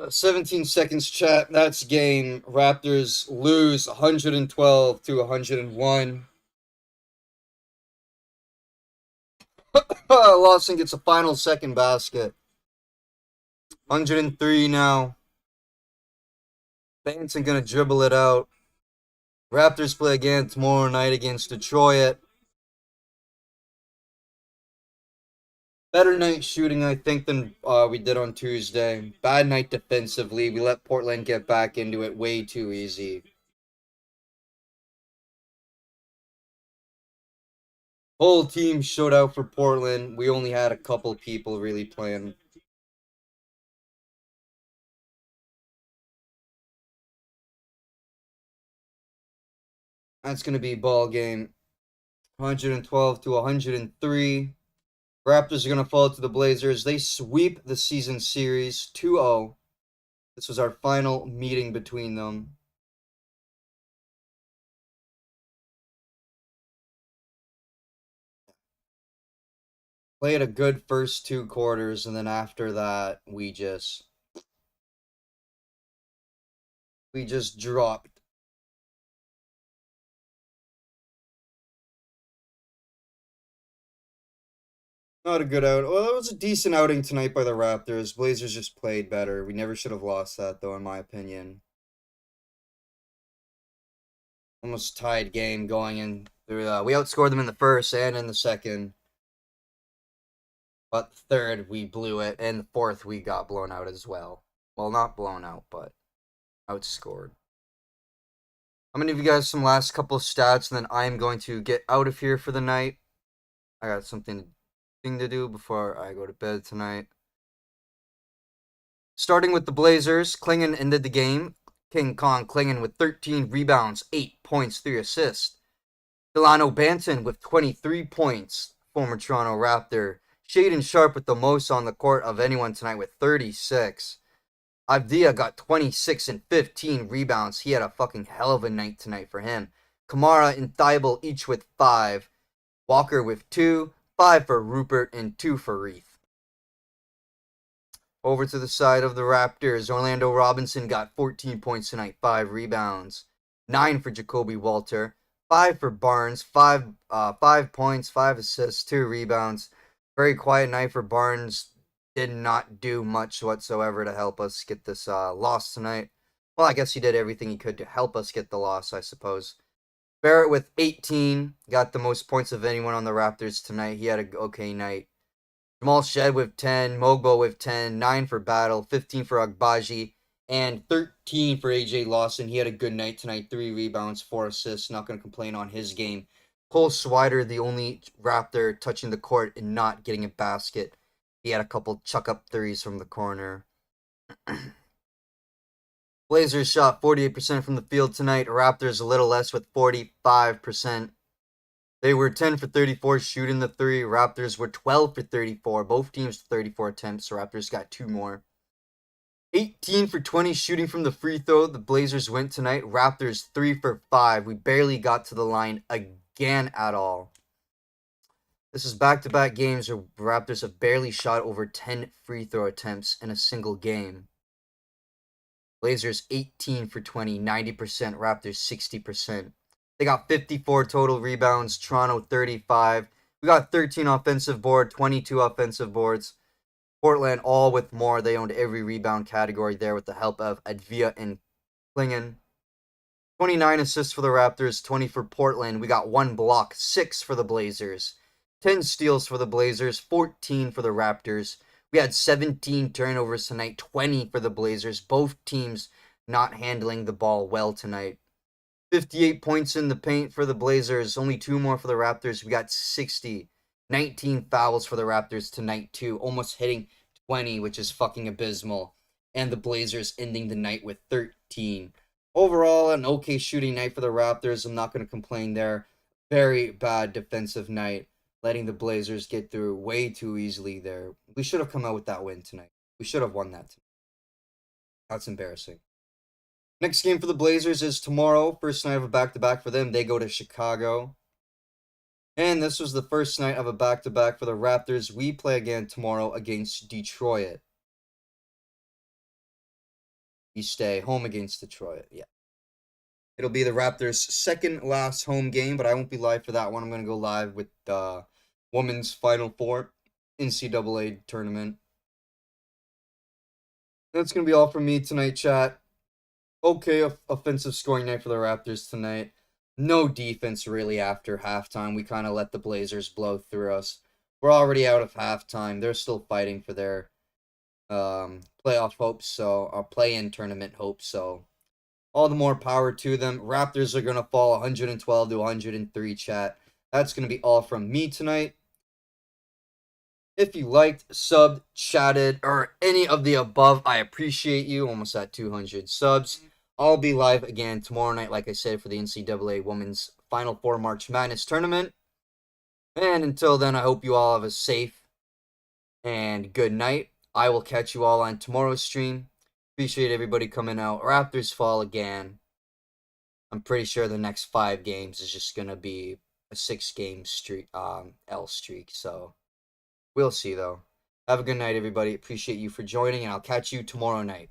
17 seconds, chat. That's game. Raptors lose 112 to 101. Lawson gets a final second basket. 103 now. Banton gonna dribble it out. Raptors play again tomorrow night against Detroit. Better night shooting, I think, than we did on Tuesday. Bad night defensively. We let Portland get back into it way too easy. Whole team showed out for Portland. We only had a couple people really playing. That's going to be ball game. 112 to 103. Raptors are going to fall to the Blazers. They sweep the season series 2-0. This was our final meeting between them. Played a good first 2 quarters, and then after that, we just dropped. Not a good out. Well, it was a decent outing tonight by the Raptors. Blazers just played better. We never should have lost that, though, in my opinion. Almost tied game going in. We outscored them in the first and in the second. But the third, we blew it. And the fourth, we got blown out as well. Well, not blown out, but outscored. I'm going to give you guys some last couple of stats, and then I'm going to get out of here for the night. I got something to do before I go to bed tonight. Starting with the Blazers, Klingon ended the game. King Kong Klingon with 13 rebounds, 8 points, 3 assists. Delano Banton with 23 points, former Toronto Raptor. Shaden Sharp with the most on the court of anyone tonight with 36. Avdia got 26 and 15 rebounds. He had a fucking hell of a night tonight for him. Kamara and Thibault each with 5. Walker with 2. 5 for Rupert and 2 for Reith. Over to the side of the Raptors, Orlando Robinson got 14 points tonight, 5 rebounds. 9 for Jacoby Walter. 5 for Barnes, 5 points, 5 assists, 2 rebounds. Very quiet night for Barnes. Did not do much whatsoever to help us get this loss tonight. Well, I guess he did everything he could to help us get the loss, I suppose. Barrett with 18, got the most points of anyone on the Raptors tonight. He had an okay night. Jamal Shed with 10, Mogbo with 10, 9 for Battle, 15 for Agbaji, and 13 for AJ Lawson. He had a good night tonight, 3 rebounds, 4 assists. Not going to complain on his game. Cole Swider, the only Raptor touching the court and not getting a basket. He had a couple chuck-up threes from the corner. Blazers shot 48% from the field tonight. Raptors a little less with 45%. They were 10 for 34 shooting the 3. Raptors were 12 for 34. Both teams 34 attempts. So Raptors got 2 more. 18 for 20 shooting from the free throw. The Blazers went tonight. Raptors 3 for 5. We barely got to the line again at all. This is back-to-back games where Raptors have barely shot over 10 free throw attempts in a single game. Blazers 18 for 20, 90%. Raptors 60%. They got 54 total rebounds. Toronto 35. We got 13 offensive board, 22 offensive boards. Portland all with more. They owned every rebound category there with the help of Advia and Klingon. 29 assists for the Raptors, 20 for Portland. We got 1 block, 6 for the Blazers. 10 steals for the Blazers, 14 for the Raptors. We had 17 turnovers tonight, 20 for the Blazers. Both teams not handling the ball well tonight. 58 points in the paint for the Blazers, only 2 more for the Raptors. We got 60. 19 fouls for the Raptors tonight, too. Almost hitting 20, which is fucking abysmal. And the Blazers ending the night with 13. Overall, an okay shooting night for the Raptors. I'm not going to complain there. Very bad defensive night. Letting the Blazers get through way too easily there. We should have come out with that win tonight. We should have won that tonight. That's embarrassing. Next game for the Blazers is tomorrow. First night of a back-to-back for them. They go to Chicago. And this was the first night of a back-to-back for the Raptors. We play again tomorrow against Detroit. we stay home against Detroit. Yeah. It'll be the Raptors' second last home game, but I won't be live for that one. I'm going to go live with the women's Final Four NCAA tournament. That's going to be all from me tonight, chat. Okay, offensive scoring night for the Raptors tonight. No defense really after halftime. We kind of let the Blazers blow through us. We're already out of halftime. They're still fighting for their playoff hopes, so play-in tournament hopes. So all the more power to them. Raptors are gonna fall 112 to 103. Chat. That's gonna be all from me tonight. If you liked, subbed, chatted, or any of the above, I appreciate you. Almost at 200 subs. I'll be live again tomorrow night, like I said, for the NCAA Women's Final Four March Madness Tournament. And until then, I hope you all have a safe and good night. I will catch you all on tomorrow's stream. Appreciate everybody coming out. Raptors fall again. I'm pretty sure the next 5 games is just going to be a 6-game streak, L streak. So we'll see, though. Have a good night, everybody. Appreciate you for joining, and I'll catch you tomorrow night.